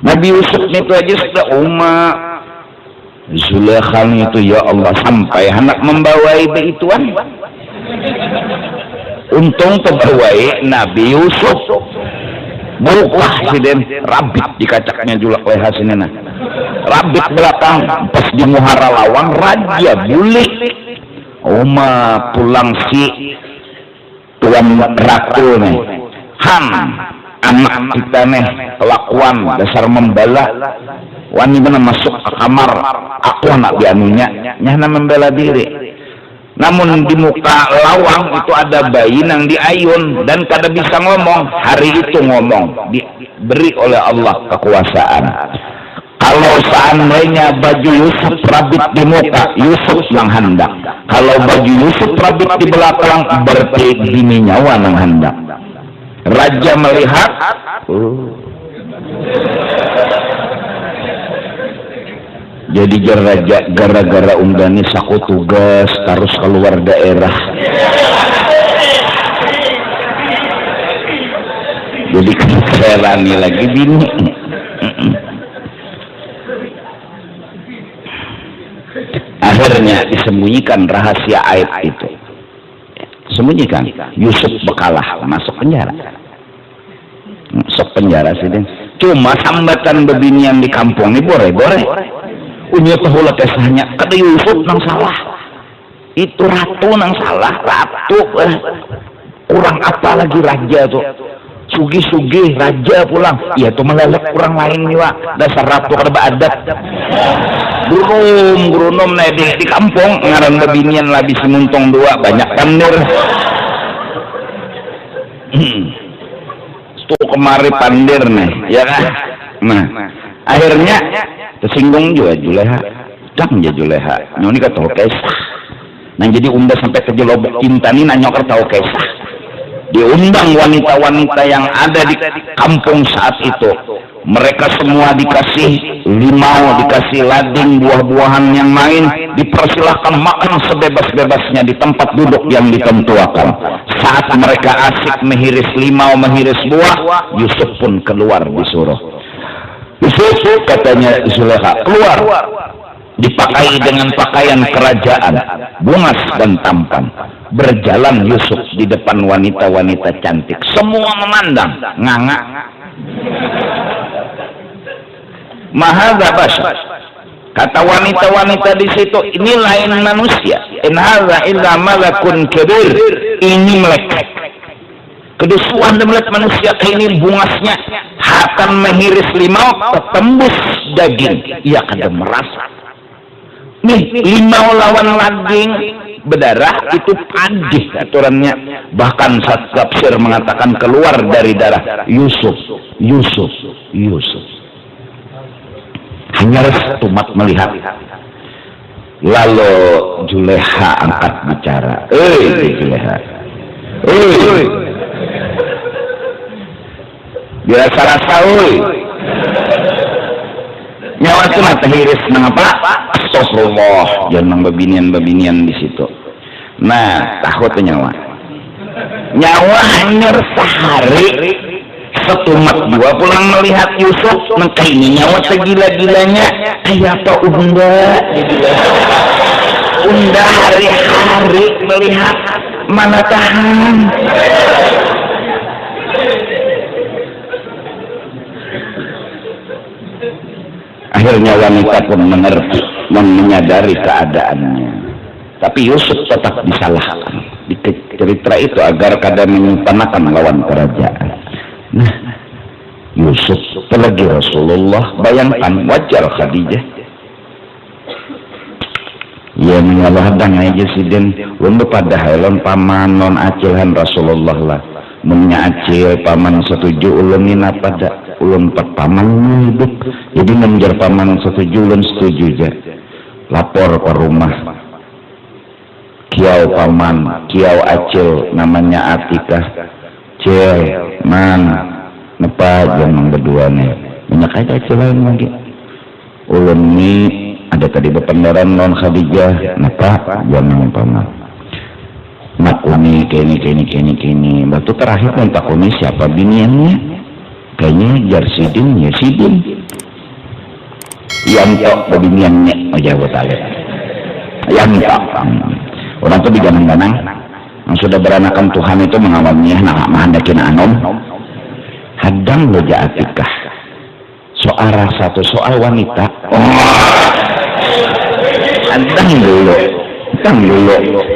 Nabi Yusuf itu aja sudah Zulaikha itu ya Allah sampai anak membawai beituan. Untung pembawai Nabi Yusuf buka siden rabit di kacaknya Zulaikha sinena. Rabit belakang pas di muhara lawang raja bulik. Pulang si tuan rakul nih. Anak kita nih kelakuan dasar membela. Wani mana masuk ke kamar, aku anak bianunya, nyana membela diri. Namun di muka lawang itu ada bayi yang diayun dan kada bisa ngomong. Hari itu ngomong, diberi oleh Allah kekuasaan. Kalau seandainya baju Yusuf rabit di muka, Yusuf yang hendak. Kalau baju Yusuf rabit di belakang, berarti dini nyawa yang hendak. Raja melihat, jadi raja gara-gara undani saku tugas terus keluar daerah. Jadi keserani lagi bini. Akhirnya disembunyikan rahasia aib itu. Sembunyikan. Yusuf bekalah masuk penjara. Masuk penjara sih. Cuma sambatan bebinian di kampung ini bore-bore. Punya tahulah kisahnya. Kata Yusuf nang salah. Itu ratu nang salah. Ratu. Kurang apa lagi raja tuh. Sugi-sugi raja pulang. Ya tuh melelek kurang lain nih Wak. Dasar ratu kada beradat. Gurum di kampung ngaran bebinian labis muntong dua banyak pandir. Tuh kemari pandir nih, ya kan? Nah, akhirnya tersinggung juga Zulaikha. Dang ya Zulaikha. Nyoni ka tahu kisah. Nah jadi unda sampai ke jelobok cinta nih nanya ka tahu kisah. Diundang wanita-wanita yang ada di kampung saat itu. Mereka semua dikasih limau, dikasih lading, buah-buahan yang lain, dipersilahkan makan sebebas-bebasnya di tempat duduk yang ditentukan. Saat mereka asik menghiris limau, menghiris buah, Yusuf pun keluar disuruh. Yusuf, katanya Zulaikha, keluar. Dipakai dengan pakaian kerajaan, bungas dan tampan. Berjalan Yusuf di depan wanita-wanita cantik. Semua memandang, nganga. Mahadza bashar. Kata wanita-wanita di situ, ini lain manusia. In hadza illa malakun kabir. Ini malaikat. Kedusuan dan melihat manusia ini bungasnya akan mengiris limau tembus daging. Ia kada merasa. Nih limau lawan daging berdarah itu padih aturannya. Bahkan saat tafsir mengatakan keluar dari darah Yusuf. Hanya tumat melihat. Lalu Zulaikha angkat bicara. Zulaikha. Dia rasa nyawa itu mata hiris mengapa? Astagfirullah. Jangan babinian di situ. Nah, takut nyawa. Nyawa hanya sehari. Setumat dua pulang melihat Yusuf ini nyawa segila-gilanya kayak apa unda hari-hari melihat mana tahan. Akhirnya wanita pun mengerti dan menyadari keadaannya, tapi Yusuf tetap disalahkan di cerita itu agar kada menyimpanakan lawan kerajaan. Nah, Yusuf apalagi Rasulullah, bayangkan wajar Khadijah. Ya mengalahkan aja siden, untuk pada halon paman non acilhan Rasulullah lah, menyacil paman setuju ulun ini pada ulun pat paman hidup, jadi menjar paman setuju ulun setuju aja. Lapor ke rumah, kiau paman, kiau acil namanya Atikah. Cil, man, Napa jangan berdua nih banyak aja lain lagi ulun ini ada tadi bependaran non Khadijah napa jangan paman mak uni kini waktu terakhir kontak uni siapa biniannya kayaknya Jarsidin Yasidin yang tok biniannya aja buat alit yang tok orang tuh diganang-ganang yang sudah beranakan Tuhan itu mengawalnya nah mahandakin anom hadang loja atikah satu soal wanita hadang dulu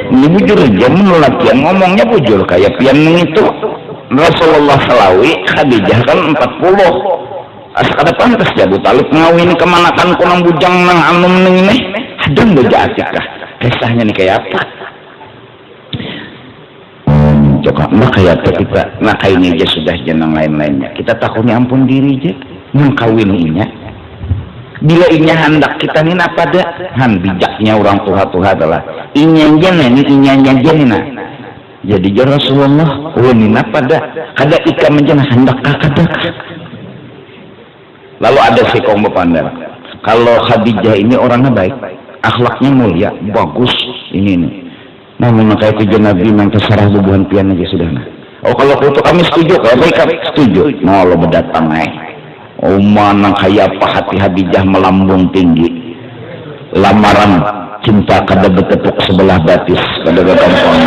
ini bujur aja menolak yang ngomongnya bujur kayak pian itu Rasulullah Salawi Khadijah kan 40 kada pantas ya Abu Talib ngawin kemanakan kunang bujang nang anum neng ini hadang loja atikah kisahnya nih kayak apa coba nah kayak kita nah kayak ini aja sudah jenang lain-lainnya kita takutnya ampun diri aja mengkawin inya bila inya hendak kita nih apa dah han bijaknya orang tua adalah inya jenah jadi ya Rasulullah ulun apa dah kada ika menjana hendak kakak lalu ada si kaum berpandang kalau Khadijah ini orangnya baik akhlaknya mulia bagus ini nih namun kayak tujuan Nabi yang terserah bubuhan pian aja sudah nah. Oh kalau itu kami setuju kalau baik kami setuju mau lo berdatang mana kayak apa hati Khadijah melambung tinggi lamaran cinta kada bertepuk sebelah batis kada gampang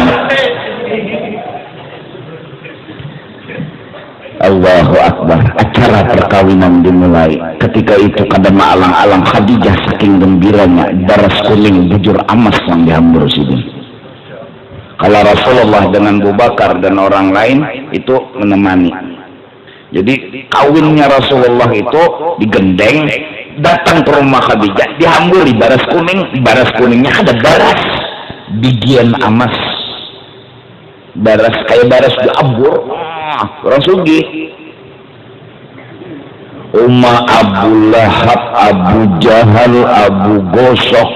Allahu Akbar acara perkawinan dimulai ketika itu kada maalang-alang Khadijah saking gembiranya baras kuning bujur amas yang dihambur sidin kalau Rasulullah dengan Abu Bakar dan orang lain itu menemani. Jadi kawinnya Rasulullah itu digendeng, datang ke rumah Khadijah, dihamburi baras kuningnya ada baras bijian amas, baras kayak baras diambur, Rasulullah. Abu Lahab, Abu Jahal, Abu Gosok.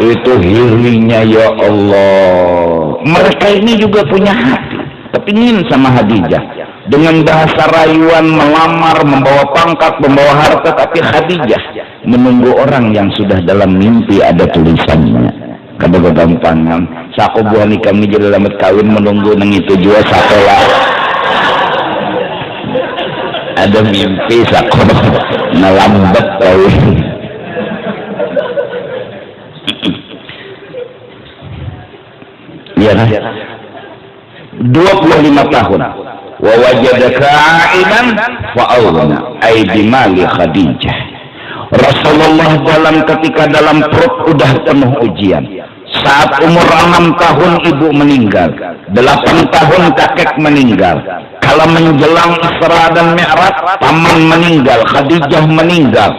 Itu hirinya ya Allah mereka ini juga punya hati tapi ingin sama Khadijah dengan bahasa rayuan melamar membawa pangkat membawa harta tapi Khadijah menunggu orang yang sudah dalam mimpi ada tulisannya kada gampangan sako buah nikah ni jadi lambat kawin menunggu nang itu juga sako lah ada mimpi sako nalambat kawin ya kan 25 tahun wa wajadaka aidan fa awna ay bimali Khadijah Rasulullah dalam perut udah penuh ujian saat umur 6 tahun ibu meninggal 8 tahun kakek meninggal kalau menjelang Isra dan Mi'raj paman meninggal Khadijah meninggal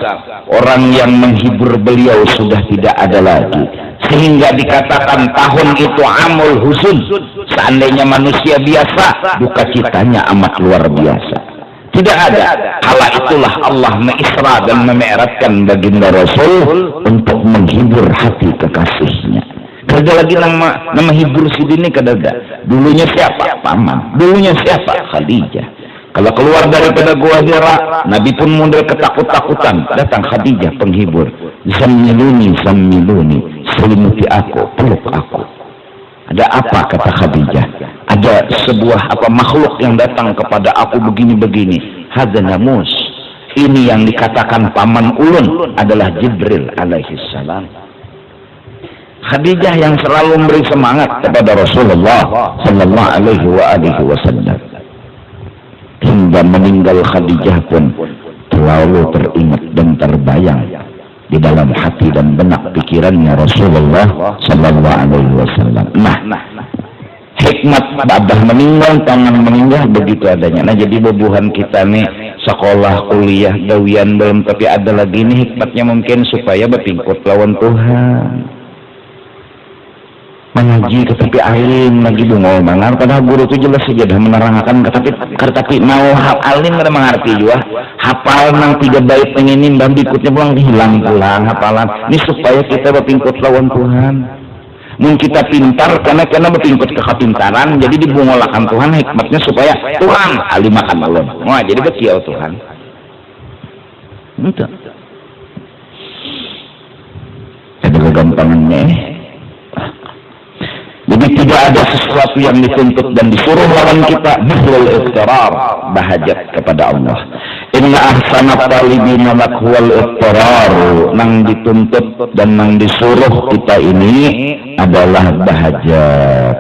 orang yang menghibur beliau sudah tidak ada lagi sehingga dikatakan tahun itu amul husun seandainya manusia biasa duka citanya amat luar biasa tidak ada kala itulah Allah mengisra dan memi'rajkan baginda Rasul untuk menghibur hati kekasihnya kada lagi nama hibur sidini kada ada dulunya siapa paman dulunya siapa Khadijah kalau keluar daripada gua Hira Nabi pun mundur ketakut-takutan datang Khadijah penghibur zammiluni selimuti aku peluk aku ada apa kata Khadijah ada sebuah makhluk yang datang kepada aku begini hadza namus ini yang dikatakan paman ulun adalah Jibril alaihi salam Khadijah yang selalu memberi semangat kepada Rasulullah sallallahu alaihi wasallam hingga meninggal Khadijah pun terlalu teringat dan terbayang di dalam hati dan benak pikirannya Rasulullah sallallahu alaihi wasallam. Nah, hikmat babah meninggal, tangan meninggal begitu adanya. Nah, jadi bebuhan kita nih sekolah, kuliah, gawian belum tapi ada lagi nih hikmatnya mungkin supaya berpingkut lawan Tuhan. Mengaji tetapi alim lagi bungol mangan karena guru itu jelas saja dah menerangkan tetapi mau alim kada mengerti juga hafal nang 3 bait pengenin dan berikutnya pulang hilang pulang hafalan ini supaya kita berpingkut lawan Tuhan Mun kita pintar karena berpingkut ke kapintaran, jadi dibungolakan Tuhan hikmatnya supaya Tuhan alimakan Allah. Wah, jadi betul Tuhan. Itu. Ada kegampangannya. Jadi tidak ada sesuatu yang dituntut dan disuruh lawan kita bisul iqtirar, bahajat kepada Allah. Inna ahsanat talibina lakwal iqtirar, nang dituntut dan nang disuruh kita ini adalah bahajat.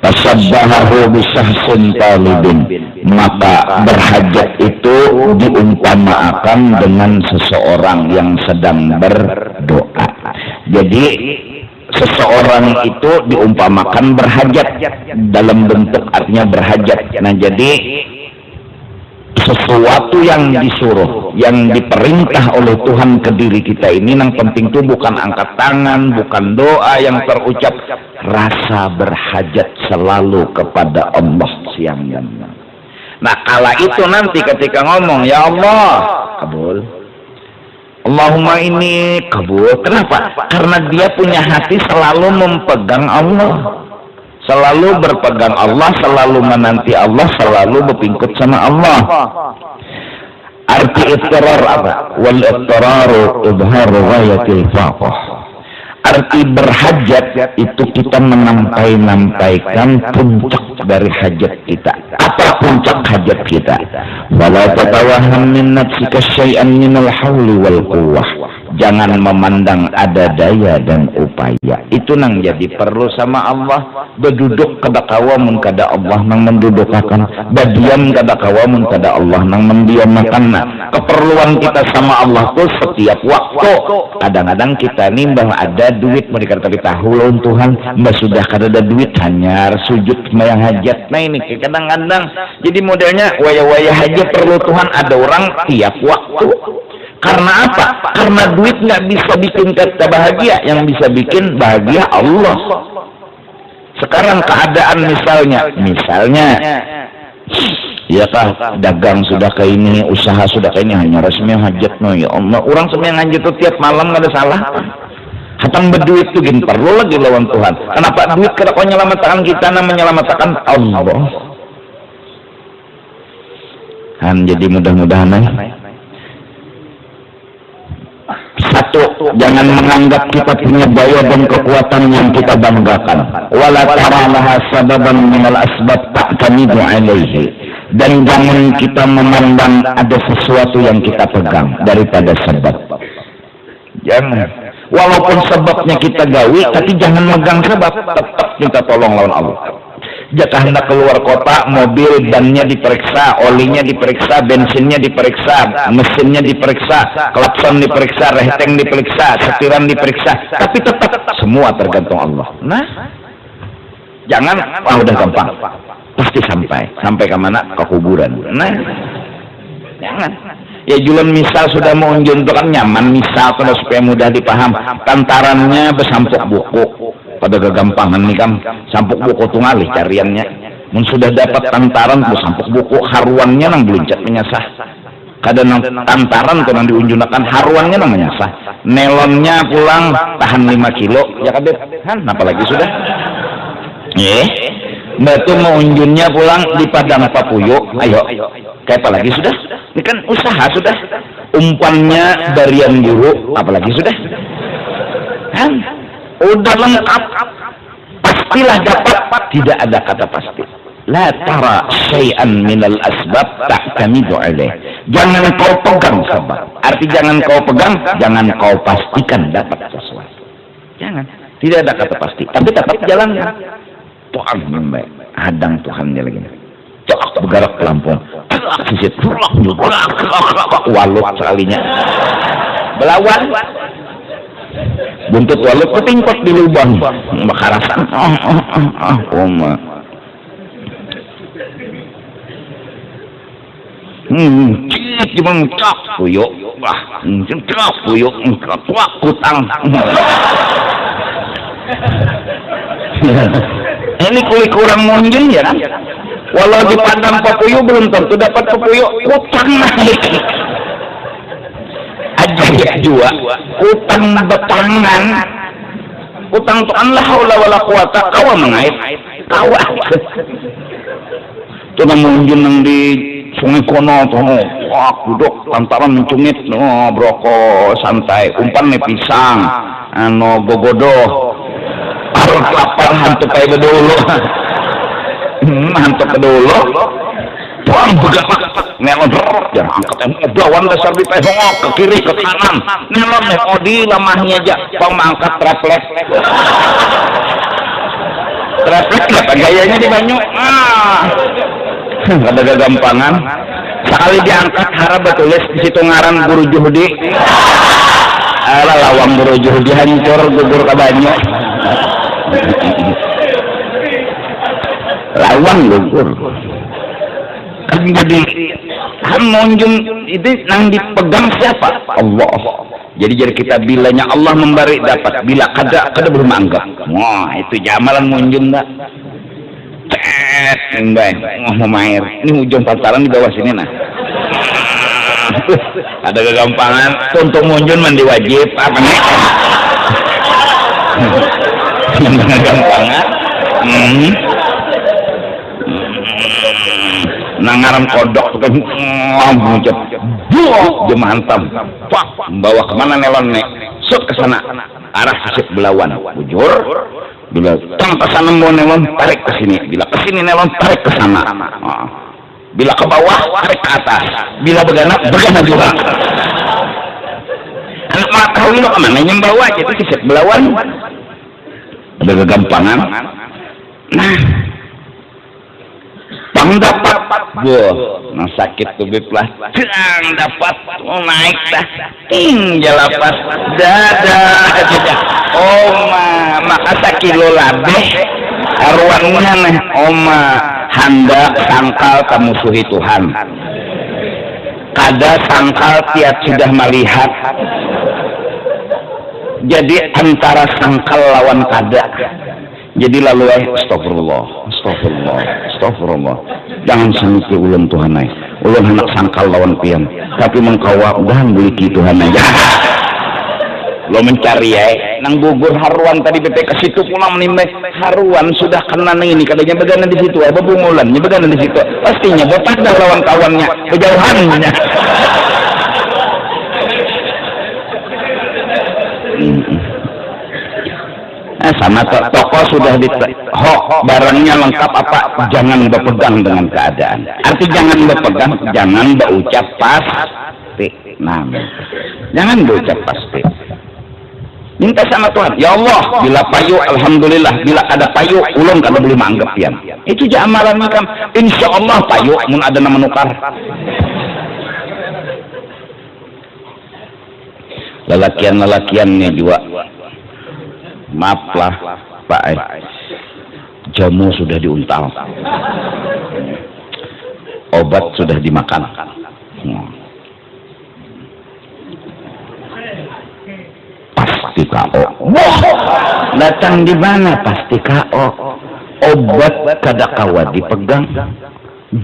Tasabbahahu bisahsin talibin, maka berhajat itu diumpamakan dengan seseorang yang sedang berdoa. Jadi seseorang itu diumpamakan berhajat dalam bentuk artinya berhajat. Nah, jadi sesuatu yang disuruh, yang diperintah oleh Tuhan ke diri kita ini, yang penting itu bukan angkat tangan, bukan doa yang terucap, rasa berhajat selalu kepada Allah siang dan malam. Nah, kala itu nanti ketika ngomong, ya Allah, kabul. Allahumma ini kabul. Kenapa? Karena dia punya hati selalu mempegang Allah, selalu berpegang Allah, selalu menanti Allah, selalu berpingkut sama Allah. Arti iqtirar apa? Wal iqtiraru idharu ghayatil faqah. Arti berhajat itu kita menampai-nampaikan puncak dari hajat kita. Apa puncak hajat kita? Wala tatawaham min nafsika syai'an minal hawli wal quwwah. Jangan memandang ada daya dan upaya. Itu nang jadi perlu sama Allah. Berduduk kada kawamun kada Allah nang mendudukakan. Badiam kada kawamun kada Allah nang mendiamakan. Keperluan kita sama Allah tuh setiap waktu. Kadang-kadang kita nih mbah ada duit mau dikatakan tahu loh Tuhan, mbah sudah kada ada duit hanyar sujud sembahyang hajat. Nah ini kadang-kadang jadi modelnya waya-waya aja perlu Tuhan ada orang tiap waktu. Karena apa? Karena duit nggak bisa bikin kita bahagia, yang bisa bikin bahagia Allah. Sekarang keadaan misalnya, ya kah, dagang sudah kayak ini, usaha sudah kayak ini, hanya resmi hajat no ya Allah. Orang sembahyang hajat itu tiap malam nggak ada salah. Hatang berduit tuh gini perlu lagi lawan Tuhan. Kenapa duit kada kau nyelamatkan kita, namanya menyelamatkan Allah. Han jadi mudah-mudahan satu, jangan menganggap kita punya daya dan kekuatan yang kita banggakan. Wala taralaha sababan minal asbab ta'tamidu alaihi. Dan jangan kita memandang ada sesuatu yang kita pegang daripada sebab. Jangan. Walaupun sebabnya kita gawi, tapi jangan megang sebab. Tetap minta tolong lawan Allah. Jika hendak keluar kota, mobil bannya diperiksa, olinya diperiksa, bensinnya diperiksa, mesinnya diperiksa, klakson diperiksa, rehteng diperiksa, setiran diperiksa, tapi tetap semua tergantung Allah. Nah, jangan, udah gampang, pasti sampai ke mana? Ke kuburan. Nah, jangan. Ya jualan misal sudah mau mencontohkan nyaman, misal sudah supaya mudah dipaham, tantarannya bersampuk buku. Pada kegampangan nih kan sampuk buku tungalih cariannya. Mun sudah dapat tantaran bu sampuk buku haruannya nang beluncat menyasah. Kadang tantaran tuh nang diunjunakan haruannya nang menyasah. Nelonnya pulang tahan 5 kilo ya kabeh. Apalagi sudah. Batu mau unjunnya pulang di padang papuyo. Ayo. Kayak apalagi sudah. Ini kan usaha sudah. Umpannya barian guru apalagi sudah. Udah lengkap, pastilah dapat, tidak ada kata pasti. La tara syai'an minal asbab ta'tamidu alaih. Jangan kau pegang sebab. Arti jangan kau pegang, jangan kau pastikan dapat sesuatu. Jangan, tidak ada kata pasti. Tapi tetap jalannya. Tuhan yang baik, hadang Tuhannya lagi. Cok bergerak ke Lampung. Sisit, walut sekalinya. Belawan. Buntut walut ketingkot di lubang makarasan oma cuma cak puyuk cak puyuk tuak kutang ini kulit kurang munjun ya kan walau di padang papuyu belum tentu dapat papuyu kutang naik aja ya jua utang betangan utang tuan la haula wala quwata kawa mangait kawa tuh namun jeneng di sungai kono tuh wah duduk lantaran mencungit no broko santai umpan pisang anu gogodoh arut lapar hantu kayak dulu hantu dulu tuang begak nelon jangan angkat belawan dasar di tehongok ke kiri ke kanan nelon odi lamahnya aja pemangkat triplek apa gayanya di banyu ada gagampangan sekali diangkat harap betulis di situ ngaran guru juhudi ala lawang guru juhudi hancur gugur ke banyu lawang gugur kan jadi kan monjung itu nang dipegang siapa Allah jadi kita bilanya Allah memberi dapat bila kada belum anggap wah itu jamalan monjung enggak enggak mau main ini ujung pantaran di bawah sini nah ada kegampangan untuk monjung mandi wajib apa nih yang kegampangan nangaran kodok kan buncet jemaah hantam pak bawa kemana nelon nek sok ke sana arah sisip belawan bujur bila tanpa sana mau nelon tarik ke sini bila ke sini nelon tarik ke sana bila ke bawah tarik ke atas bila begana juga anak mengetahui lo kemana yang bawa jadi sisip belawan ada kegampangan nah pang dapat nah sakit tuh biplahang dapat naik dah jalapas dadah aja maka sakilo labeh arwahnya nih hendak sangkal kamusuhi Tuhan kada sangkal tiap sudah melihat jadi antara sangkal lawan kada jadi lalu astagfirullah jangan sampai ulun Tuhan ay ulun hendak sangkal lawan pian tapi mengkawa udahan beli Tuhan aja lo mencari nang gugur haruan tadi bete ke situ pulang menimba haruan sudah kena ini katanya begana di situ apa bungulannya begana di situ pastinya botak dah lawan kawannya kejauhannya sama toko sudah barangnya lengkap apa jangan berpegang dengan keadaan arti jangan berpegang jangan berucap pasti jangan berucap pasti minta sama Tuhan ya Allah bila payu alhamdulillah bila ada payu ulun kada boleh manggap pian itu aja amalan makam insyaallah payu mun ada nama nukar lelakian-lelakiannya juga maaf lah Pak jamu sudah diuntal obat sudah dimakan pasti KO datang di mana pasti KO obat kada kawa dipegang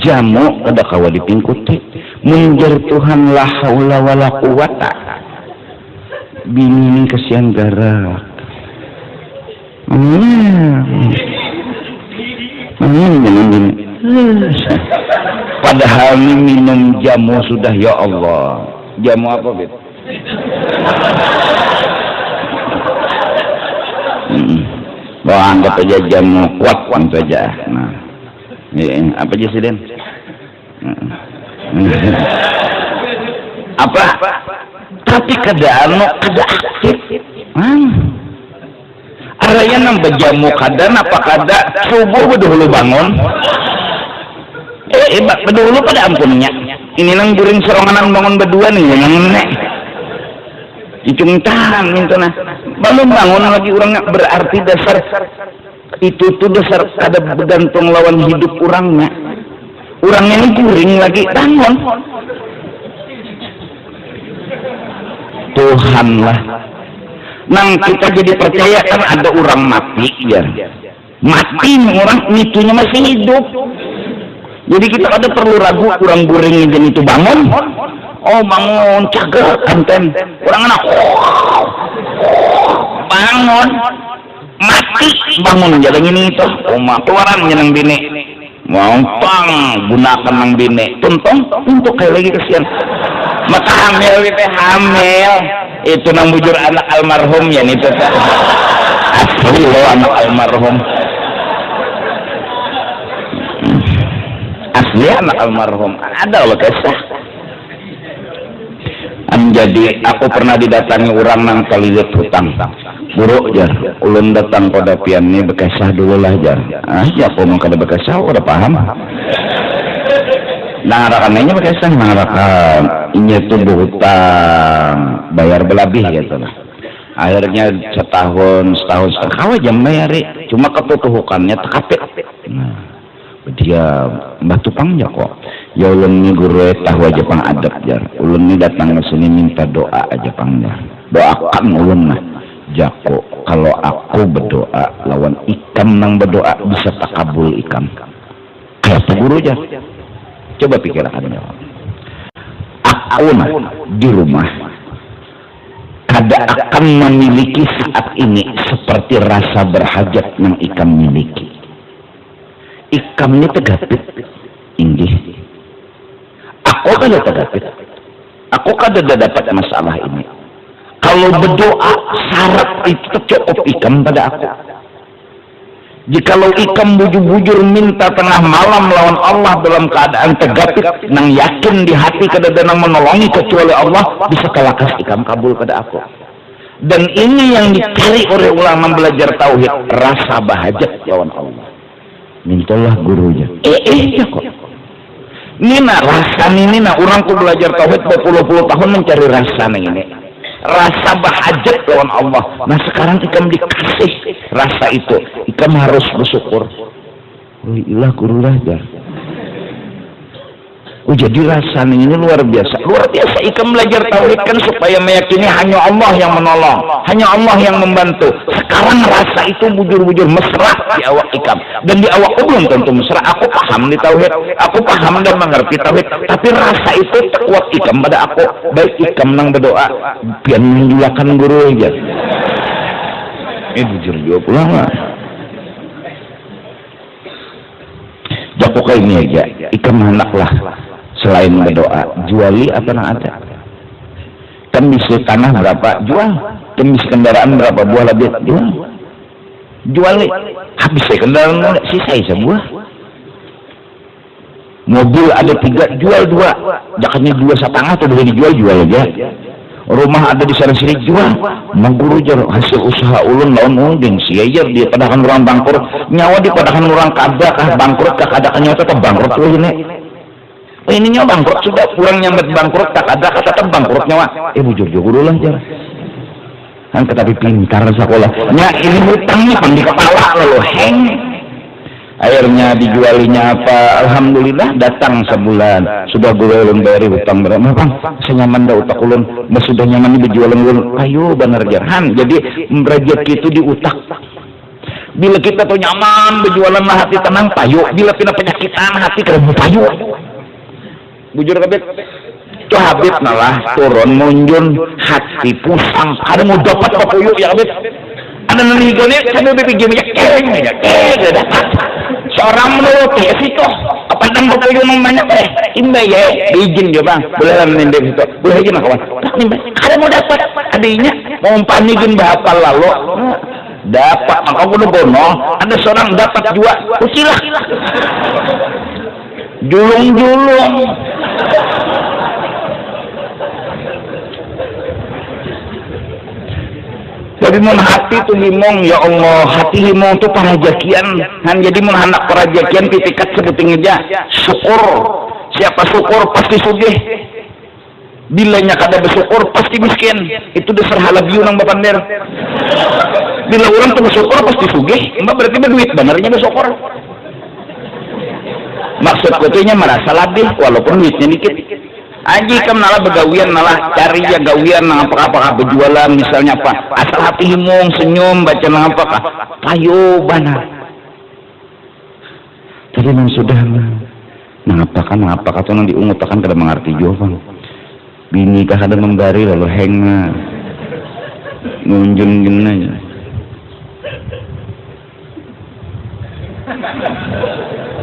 jamu kada kawa dipingkuti munjar Tuhan la haula wala quwata bini kesian garak padahal minum jamu sudah ya Allah jamu apa bet anggap aja jamu kuat saja nah apa aja sih Den apa tapi kada aktif araya nambah jamu kada apa kada subuh dulu bangun dulu pada ampunnya ini nang guring seronganan bangun berdua nih yang nek icung tahan minta nah belum bangun lagi orangnya berarti dasar itu tuh dasar kada bergantung lawan hidup orangnya ini guring lagi bangun Tuhan lah nang kita jadi percaya kan ada orang mati ya mati orang itunya masih hidup jadi kita ada perlu ragu kurang guring dan itu bangun bangun cager kanten orang anak bangun mati bangun jalan ini itu rumah keluaran nyenang bini montong gunakan nang bini tuntong untuk kayak lagi kesian maka hamil itu hamil itu nang bujur anak almarhum ya itu asli lo anak almarhum asli anak almarhum ada loh kisah. Jadi aku pernah didatangi orang nang kalilit hutang buruk jar ulun datang pada pian ini bekesah dulu lah jar ya aku mau kada bekesah udah paham nangarakannya bekesah nangarakan ini tuh hutang bayar belabih gitu lah akhirnya setahun setengah jam bayari cuma ketutuhukannya tekapit dia batu pangja kok ya ulun ni guru tahu aja pang adab jar ulun ni datang ke sini minta doa aja pangja doakan ulun lah jako kalau aku berdoa lawan ikam nang berdoa bisa takabul ikam kayak guru jar coba pikirkan ya aku di rumah kada akan memiliki saat ini seperti rasa berhajat yang ikam miliki ikam ni tegapit inggih aku kada tegapit aku kada dapat masalah ini kalau berdoa syarat itu cukup ikam pada aku jikalau ikam bujur-bujur minta tengah malam lawan Allah dalam keadaan tegapit nang yakin di hati kada ada nang menolongi kecuali Allah bisa kalakas ikam kabul pada aku dan ini yang dicari oleh ulama belajar tauhid rasa bahajat lawan Allah mintalah gurunya ya kok nina rasa ini orang ku belajar tauhid berpuluh-puluh tahun mencari rasa ini rasa bahajat lawan Allah nah sekarang ikam dikasih rasa itu ikam harus bersyukur oh ilah guru jar oh jadi rasa ini luar biasa ikam belajar tauhid kan supaya meyakini hanya Allah yang menolong hanya Allah yang membantu sekarang rasa itu bujur-bujur mesra di awak ikam dan di awak belum tentu mesra aku paham di tauhid aku paham dan mengerti tauhid tapi rasa itu terkuat ikam pada aku baik ikam nang berdoa biar menjulakan guru aja bujur juga pulang lah japo kayak ini aja ikam anak lah selain berdoa juali apa yang ada kan bisa tanah berapa jual kan bisa kendaraan berapa buah lebih juali habis kendaraan sisa sebuah mobil ada 3 jual 2 jakatnya 2,5 atau boleh dijual aja rumah ada di sana sini jual mengguru jar hasil usaha ulun lawan unding si aja dia padakan orang bangkrut nyawa di padakan orang kada kah bangkrut kah kada nyawa tetap bangkrut tuh ini ininya bangkrut sudah kurang nyambat bangkrut tak ada kata tetap bangkrut nyawa bujur dulu lah jar kan tetapi pintar sekolah nya ini hutangnya pang di kepala lalu heng akhirnya dijualinya apa alhamdulillah datang sebulan sudah gue ulun bayari hutang berapa bang senyaman dah utak ulun sudah nyaman dijualan ulun ayo bener jarhan jadi rezeki itu diutak bila kita tuh nyaman berjualan lah hati tenang payu bila pindah penyakitan hati keremu payu bujur kabit itu habit nalah turun munjun hati pusang ada mau dapat apa yuk ya kabit ada neligonya sambil bibig ya keng dapat seorang menurut ya situ apa nang bapak nang banyak imba ya izin jo bang boleh lah menindek situ boleh aja mah kawan tak imba ada mau dapat adanya mau panigin bahapa lalu dapat maka aku udah bono ada seorang dapat juga usilah julung-julung jadi mun hati tuh himong ya Allah hati himong tuh parajakian kan jadi mun hendak parajakian pitikat sebuting aja syukur siapa syukur pasti sugih bilanya kada bersyukur pasti miskin itu dasar halabiu nang bapander bila orang tuh bersyukur pasti sugih mbak berarti berduit benernya bersyukur maksud kutunya merasa labih walaupun duitnya dikit aji kam nalah begawian nalah cari ya gawian nang apakah berjualan misalnya apa asal hati himung senyum baca nang apakah payu bana tadi nang sudah nang apakah tuh nang diungutakan kada mengerti juga bini kah kada membari lalu henga ngunjung gini aja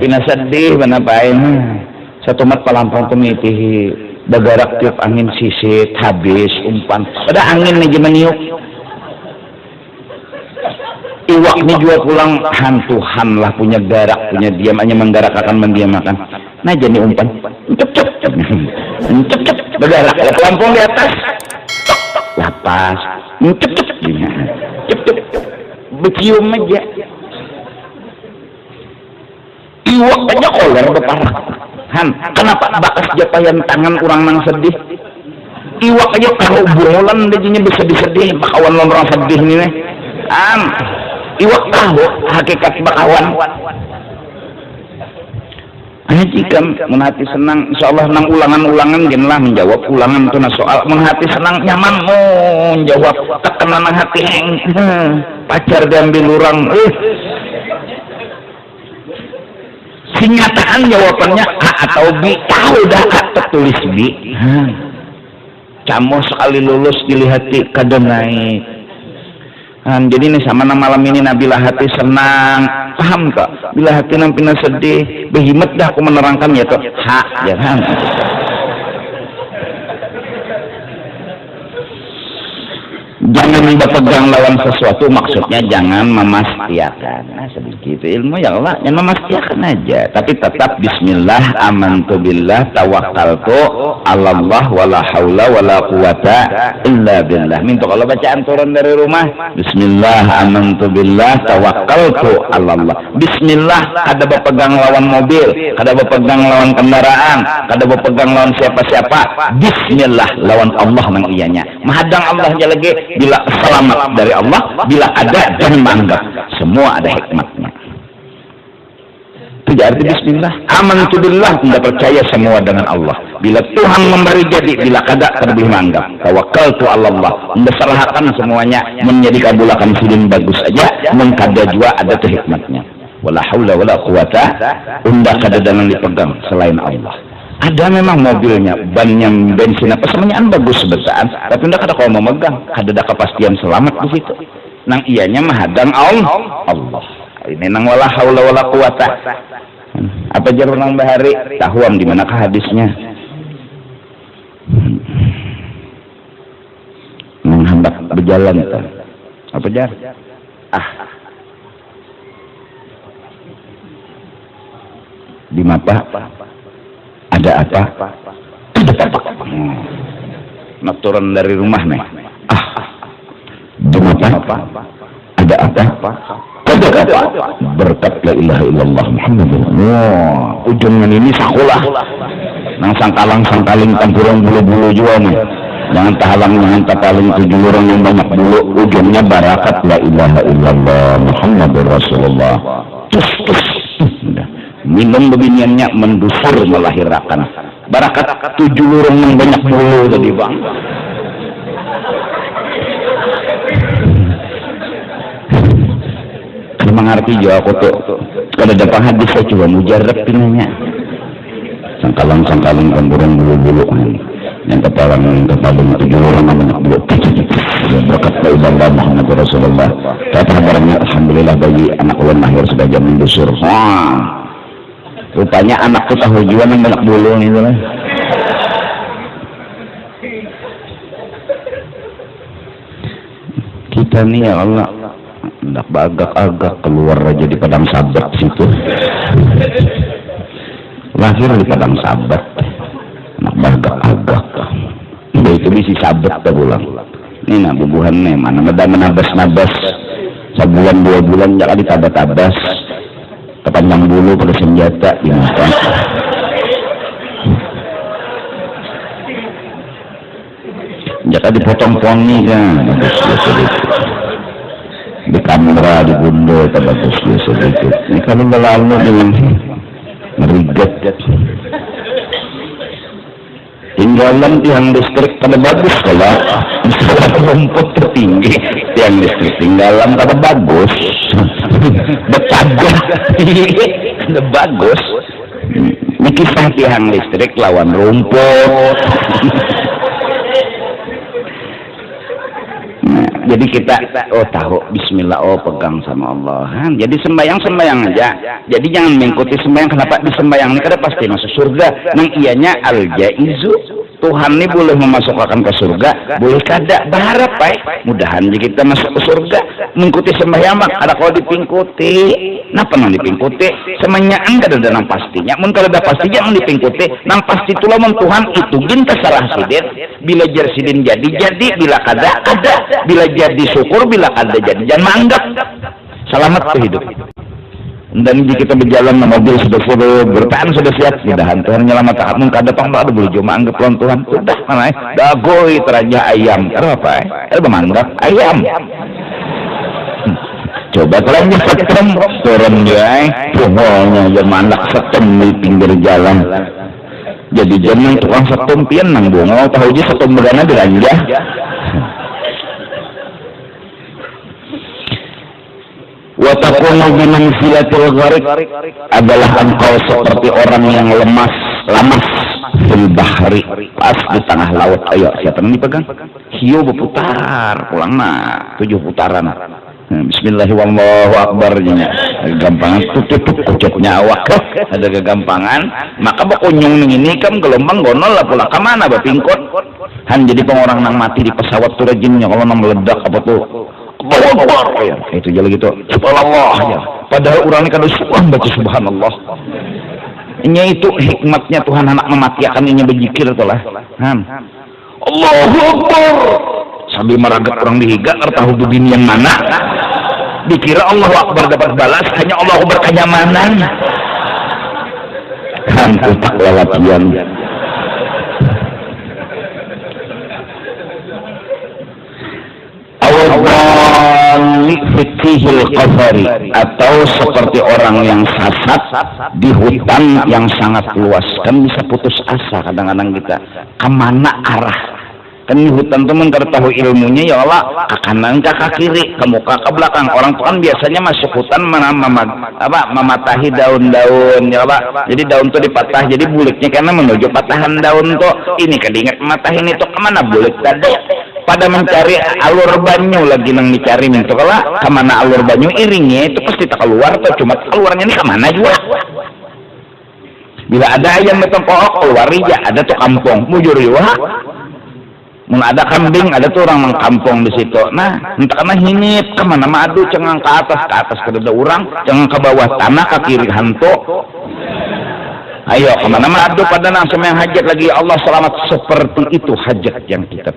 Pina sedih benapain satumat palampong tumitihi bagarak tiup angin sisit habis umpan pada angin nih jemeniuk iwak nih juga pulang hantuhan lah punya garak punya diam hanya menggarak akan mendiamakan nah jadi umpan cep cep bagarak ada pelampung di atas lapas cep bercium aja iwak aja koler beparak Han, kenapa bakas japayan tangan kurang nang sedih iwak aja kalau bungulan dia bersedih-sedih bakawan orang sedih nih iwak tahu hakikat bakawan jika menghati senang insyaallah nang ulangan-ulangan genlah menjawab ulangan itu soal menghati senang nyaman jawab tekenan nang hati pacar diambil orang sinyataan jawabannya A atau B tahu dah tertulis B kamu sekali lulus dilihati kadang naik jadi ini sama malam ini Nabila hati senang paham kak bila hati nampina sedih behimat dah aku menerangkan ya tuh hak ya kan jangan berpegang lawan sesuatu maksudnya jangan memastiakan sedikit ilmu ya Allah jangan memastiakan aja tapi tetap bismillah amantu billah tawakkaltu Allah wala haula wala quwata illa billah minta kalau bacaan turun dari rumah bismillah amantu billah tawakkaltu Allah bismillah ada berpegang lawan mobil ada berpegang lawan kendaraan ada berpegang lawan siapa-siapa bismillah lawan Allah nang iyanya mahadang Allah lagi bila selamat dari Allah bila ada jangan menganggap semua ada hikmatnya itu arti bismillah amantu billah tidak percaya semua dengan Allah bila Tuhan memberi jadi bila kada boleh menganggap tawakkaltu Allah menserahkan semuanya menjadi kabulakan sidin bagus aja mengkada juga ada tuh hikmatnya wala haula wala quwata unda kada dengan dipegang selain Allah ada memang mobilnya bannya bensin apa semuanya bagus sebesaan tapi ndak ada kalau memegang ada kepastian selamat di situ nang ianya mahadang Allah ini nang wala haula wala quwata apa jar nang bahari tahuam di manakah hadisnya menghambat berjalan itu apa jar di mapa ada apa? Ada apa? Nak turun dari rumah nih. Apa? Ada apa? Ada apa? Berkat la ilaha illallah Muhammadur Rasulullah. Ujungnya ini sekolah. Nang sangkaling tampurang bulu-bulu juga nih. Jangan tahalang, jangan tapaling 7 orang yang banyak bulu. Ujungnya barakat la ilaha illallah Muhammadur Rasulullah. Tus. Minum beginiannya mendusur melahirkan barakat 7 orang yang banyak bulu tadi bang kan mengerti juga aku tuh kalau dapat hadis saya coba mujarab pinanya sangkalang kan bulu-bulu yang kepalang 7 orang yang banyak bulu barakat la ilaha Muhammad Rasulullah kata kabarnya alhamdulillah bagi anak ulun lahir sudah jam mendusur rupanya anakku tahu juga yang banyak bulu itu lah kita nih ya Allah hendak agak keluar aja di padang sabat situ lahir di padang sabat hendak agak itu bisa sabat tak pulang ini nak bubuhan nih mana menabas sebulan 2 bulan jangan ditabas-tabas kepanjang bulu pada senjata dimakan jika dipotong-potong nih kan bagus ya sedikit di kamera di bunda bagus ya sedikit ini kalau lalu dengan merigat tinggalan tiang listrik pada bagus kalau misalnya rumput tertinggi tiang listrik tinggalan pada bagus betagah ada bagus mikisah tiang listrik lawan rumput Jadi kita tahu Bismillah, pegang sama Allah. Jadi sembayang aja. Jadi jangan mengikuti sembayang. Kenapa di sembayang ini kada pasti masuk surga? Nang ianya al-jaizu. Tuhan ini boleh memasukkan ke surga, boleh kada. Berharap mudahan jika kita masuk ke surga. Mengikuti sembahyang mak ada kalau dipingkuti. Napa nang dipingkuti? Semuanya kada ada nang pastinya. Mun kada ada pasti jangan dipingkuti. Nang pasti tulah mun Tuhan itu gin kesalah sidin. Bila jersidin jadi, bila kada. Bila jadi syukur, bila kada jadi. Jangan menganggap. Selamat ke hidup. Dan jika kita berjalan na mobil sudah bertahan sudah siap, mudahan Tuhan nyelamat kamu kada pang ada boleh cuma anggap lawan Tuhan sudah mana dagoi teraja ayam apa menganggap ayam. Coba kalian setem turun ya pokoknya jangan anak setem di pinggir jalan. Jadi jangan tukang setem pian nang bungo tahu aja setem begana belanja. Watakunu bimanzilatil gharik adalah engkau seperti orang yang lamas fil bahri, pas di tengah laut. Ayo siapa yang dipegang? Hiu berputar pulang 7 putaran. Bismillahirrahmanirrahim. Gampangan tutup kucutnya awak ada kegampangan maka bakunyung ini kan gelombang gonol lah pulang ke mana bapingkot jadi pengorang nang mati di pesawat tuh rejimnya kalau nang meledak apa tuh ya, itu jalan gitu subhanallah ya. Padahal orangnya kada suah baca subhanallah. Ini itu hikmatnya Tuhan anak mematikan ini berzikir itulah. Allahu Akbar sambil meragat orang dihiga tahu begini yang mana dikira Allahu Akbar dapat balas hanya Allahu Akbar kenyamanan tak lewatian. Fikihil qafari atau seperti orang yang sasat di hutan yang sangat luas kan bisa putus asa kadang-kadang kita kemana arah kan di hutan tuh tahu ilmunya ya Allah ke kanan ke kiri ke muka ke belakang. Orang tuh kan biasanya masuk hutan mematahi daun-daun ya Allah, jadi daun tuh dipatah jadi buliknya karena menuju patahan daun tuh ini kan diingat matahin itu kemana bulik tadi pada mencari alur banyu lagi nang dicari minta kalau kemana alur banyu iringnya itu pasti tak keluar tuh cuma keluarnya ini kemana juga. Bila ada ayam betengkok keluar ya ada tuh kampung mujur ya. Mun ada kambing ada tuh orang mengkampung di situ. Nah entah karena hinip kemana madu cengang ke atas kada ada orang cengang ke bawah tanah ke kiri hantu. Ayo kemana madu pada nang semua hajat lagi Allah selamat seperti itu hajat yang kita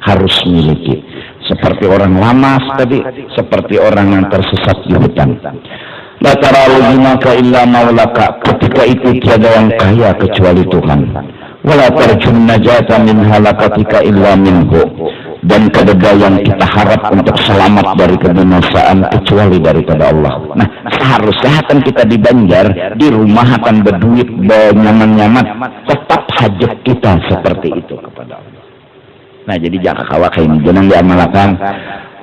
harus miliki. Seperti orang lamas tadi, seperti orang yang tersesat di hutan. La tarawu jinaka illa maulaka, ketika itu tiada yang kaya kecuali Tuhan. Wala tarjun najata min halakatika illa minhu, dan kededa yang kita harap untuk selamat dari kebinasaan kecuali daripada Allah. Nah seharusnya akan kita di Banjar di rumah akan berduit nyaman-nyaman tetap hajat kita seperti itu kepada Allah. Nah jadi jangan kawak ini jangan diamalkan.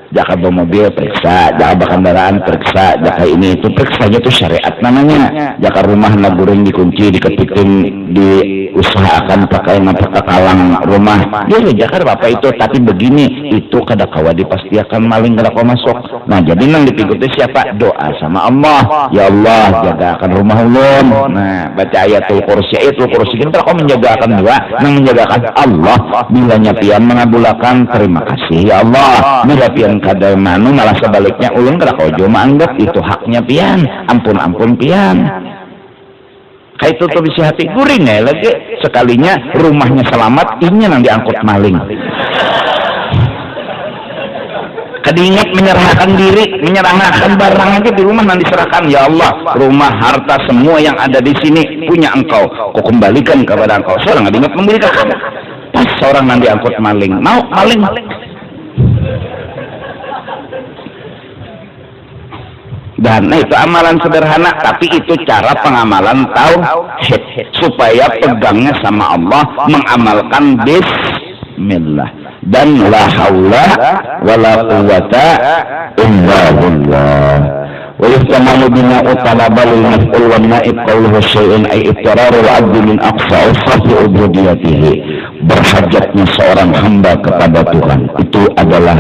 Jaka bawa mobil periksa, jaka bawa kendaraan periksa, jaka ini itu periksa aja tuh syariat namanya. Jaka rumah naburing dikunci, dikepiting, diusahakan pakai kalang rumah. Ya jaka bapak itu tapi begini itu kada kawa dipasti akan maling kada kau masuk. Nah jadi nang dipikuti siapa doa sama Allah. Ya Allah jagakan rumah ulun. Nah baca ayatul kursi kita kau menjagakan juga, nang menjagakan Allah. Bila nyapian mengabulakan terima kasih ya Allah. Bila pian kadang manu malah sebaliknya ulun kada kojo anggap itu haknya pian ampun pian kayak itu tuh bisa hati guring ya lagi sekalinya rumahnya selamat ini yang diangkut maling kedingat menyerahkan diri menyerahkan barang aja di rumah nanti diserahkan ya Allah rumah harta semua yang ada di sini punya engkau kau kembalikan kepada engkau seorang nggak diingat memberikan pas seorang nanti angkut maling mau maling dan itu amalan sederhana tapi itu cara pengamalan tauhid supaya pegangnya sama Allah mengamalkan bismillah dan la haula wala quwata illa billah ويهتمام بناء طلب للمفعول والنائب قوله الشيء أي اضطرار العبد من أقصى أوصاف عبوديته. Berhajatnya seorang hamba kepada Tuhan itu adalah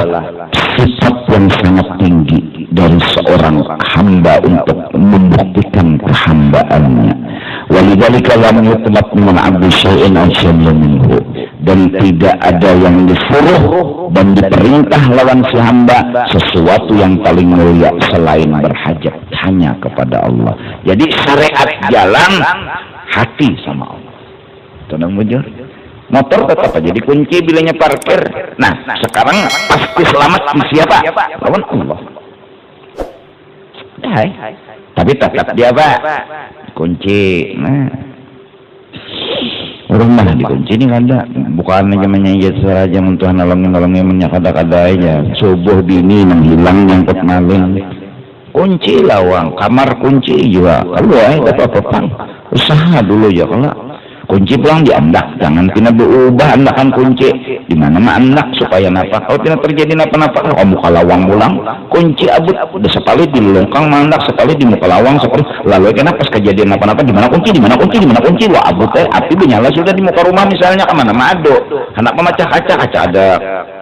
sifat yang sangat tinggi dari seorang hamba untuk membuktikan kehambaannya. Walidzalika lam yutlab min 'abdi syai'in asyadda minhu, dan tidak ada yang disuruh dan diperintah lawan si hamba sesuatu yang paling mulia selain berhajat hanya kepada Allah. Jadi syariat jalan hati sama Allah. Tenang bujur. Motor tetap aja dikunci bilanya parkir. Nah, sekarang pasti selamat di siapa? Lawan Allah. Hai. Tapi tetap dia Pak kunci. Nah, rumah dikunci ini ada. Bukan namanya saja untuk nolongin menyakada-kada aja. Subuh dini menghilang nyangkut maling. Kunci lawang, kamar kunci juga. Kalau apa-apa Pang. Usaha dulu ya kalau kunci pulang diandak, jangan tina berubah andakan kunci di mana mah andak supaya napa kalau tina terjadi napa-napa kalau muka lawang pulang kunci abut udah sekali di longkang mandak sekali di muka lawang sekali lalu kenapa pas kejadian napa-napa di mana kunci wah abut api menyala sudah di muka rumah misalnya kemana mado anak memecah kaca ada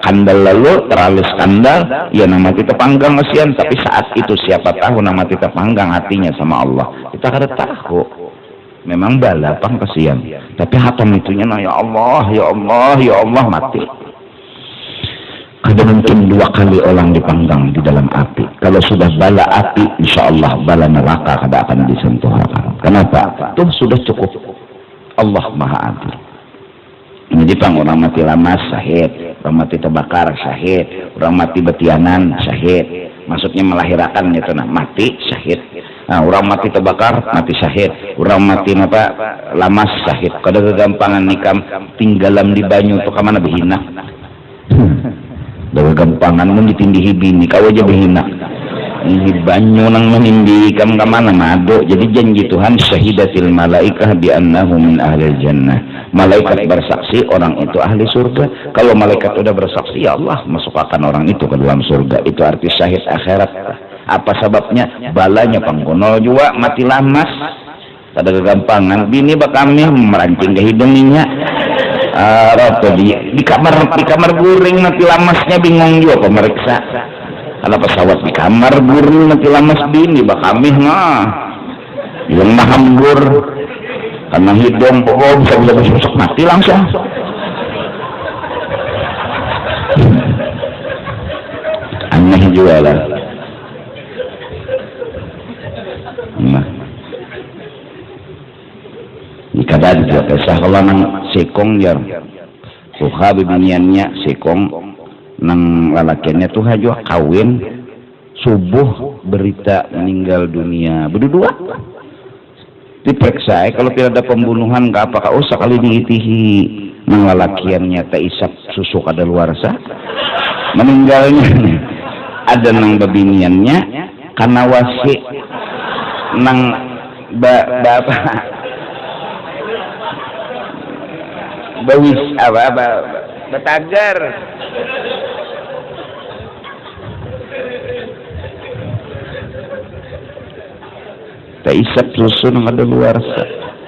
kandal lalu teralis kandal ya nama kita panggang kesian tapi saat itu siapa tahu nama kita panggang hatinya sama Allah kita kada tahu. Memang balapang kesian, tapi hatam itunya nah ya Allah mati. Kada mungkin 2 kali orang dipanggang di dalam api. Kalau sudah bala api, insya Allah bala neraka kada akan disentuh. Kenapa? Tuh sudah cukup. Allah Maha Adil. Jadi pang orang mati lamas syahid, orang mati terbakar syahid, orang mati betianan syahid. Maksudnya melahirkan gitu nah mati syahid. Nah, orang mati terbakar mati syahid, orang mati apa lamas syahid. Kada kegampangan nikam tinggalam di banyu untuk kemana behina. Dawa gampangan mun ditindihi bini kau aja behina. Di banyu nang menindi kam kemana mado. Jadi janji Tuhan syahidatil malaikah bi annahu min ahlil jannah. Malaikat bersaksi orang itu ahli surga. Kalau malaikat udah bersaksi ya Allah masukkan orang itu ke dalam surga. Itu arti syahid akhirat. Apa sebabnya? Balanya panggono juga mati lamas. Ada kegampangan bini bakami merancing ke hidungnya. Roto di kamar guring mati lamasnya bingung juga pemeriksa. Ada pesawat di kamar guring mati lamas bini bakami yang mahambur karena hidung bisa besok mati langsung. Aneh juga lah. Nah, jika ada juga kisah kalau nang sekong jar, suha bibiniannya sekong nang lalakiannya tuh aja kawin subuh berita meninggal dunia berdua diperiksa kalau tidak ada pembunuhan nggak apa kau sekali diitihi nang lalakiannya tak isap susu kada luar sah meninggalnya ada nang bibiniannya karena wasi nang bawis betagar tak isap susu nang ada luar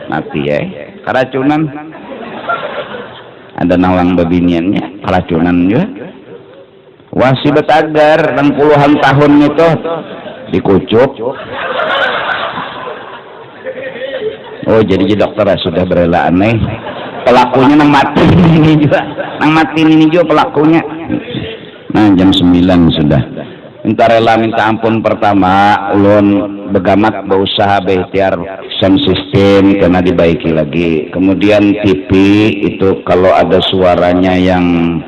mati ya keracunan ada nawang babiniannya keracunan juga wasi betagar dan puluhan tahun itu dikucuk. Oh jadi dokter sudah berela aneh pelakunya nang mati ini juga pelakunya. Nah jam 9 sudah minta rela minta ampun pertama ulun begamat berusaha berikhtiar sound system karena dibaiki lagi kemudian TV itu kalau ada suaranya yang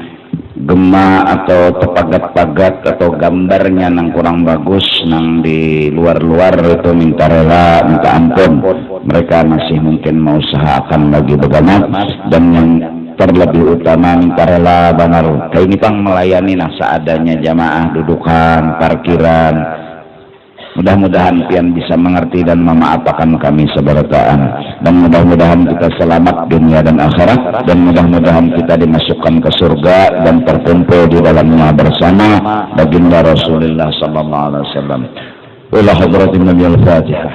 gema atau terpagat-pagat atau gambarnya nang kurang bagus nang di luar-luar itu minta rela minta ampun mereka masih mungkin mau usahakan lagi begamat dan yang terlebih utama minta rela benar kayak ini pang melayani nah seadanya jamaah dudukan parkiran mudah-mudahan pian bisa mengerti dan memaafkan kami seberataan dan mudah-mudahan kita selamat dunia dan akhirat dan mudah-mudahan kita dimasukkan ke surga dan terkumpul di dalamnya bersama baginda Rasulullah sallallahu alaihi wasallam. Ila hadratin Nabi al-Fatihah.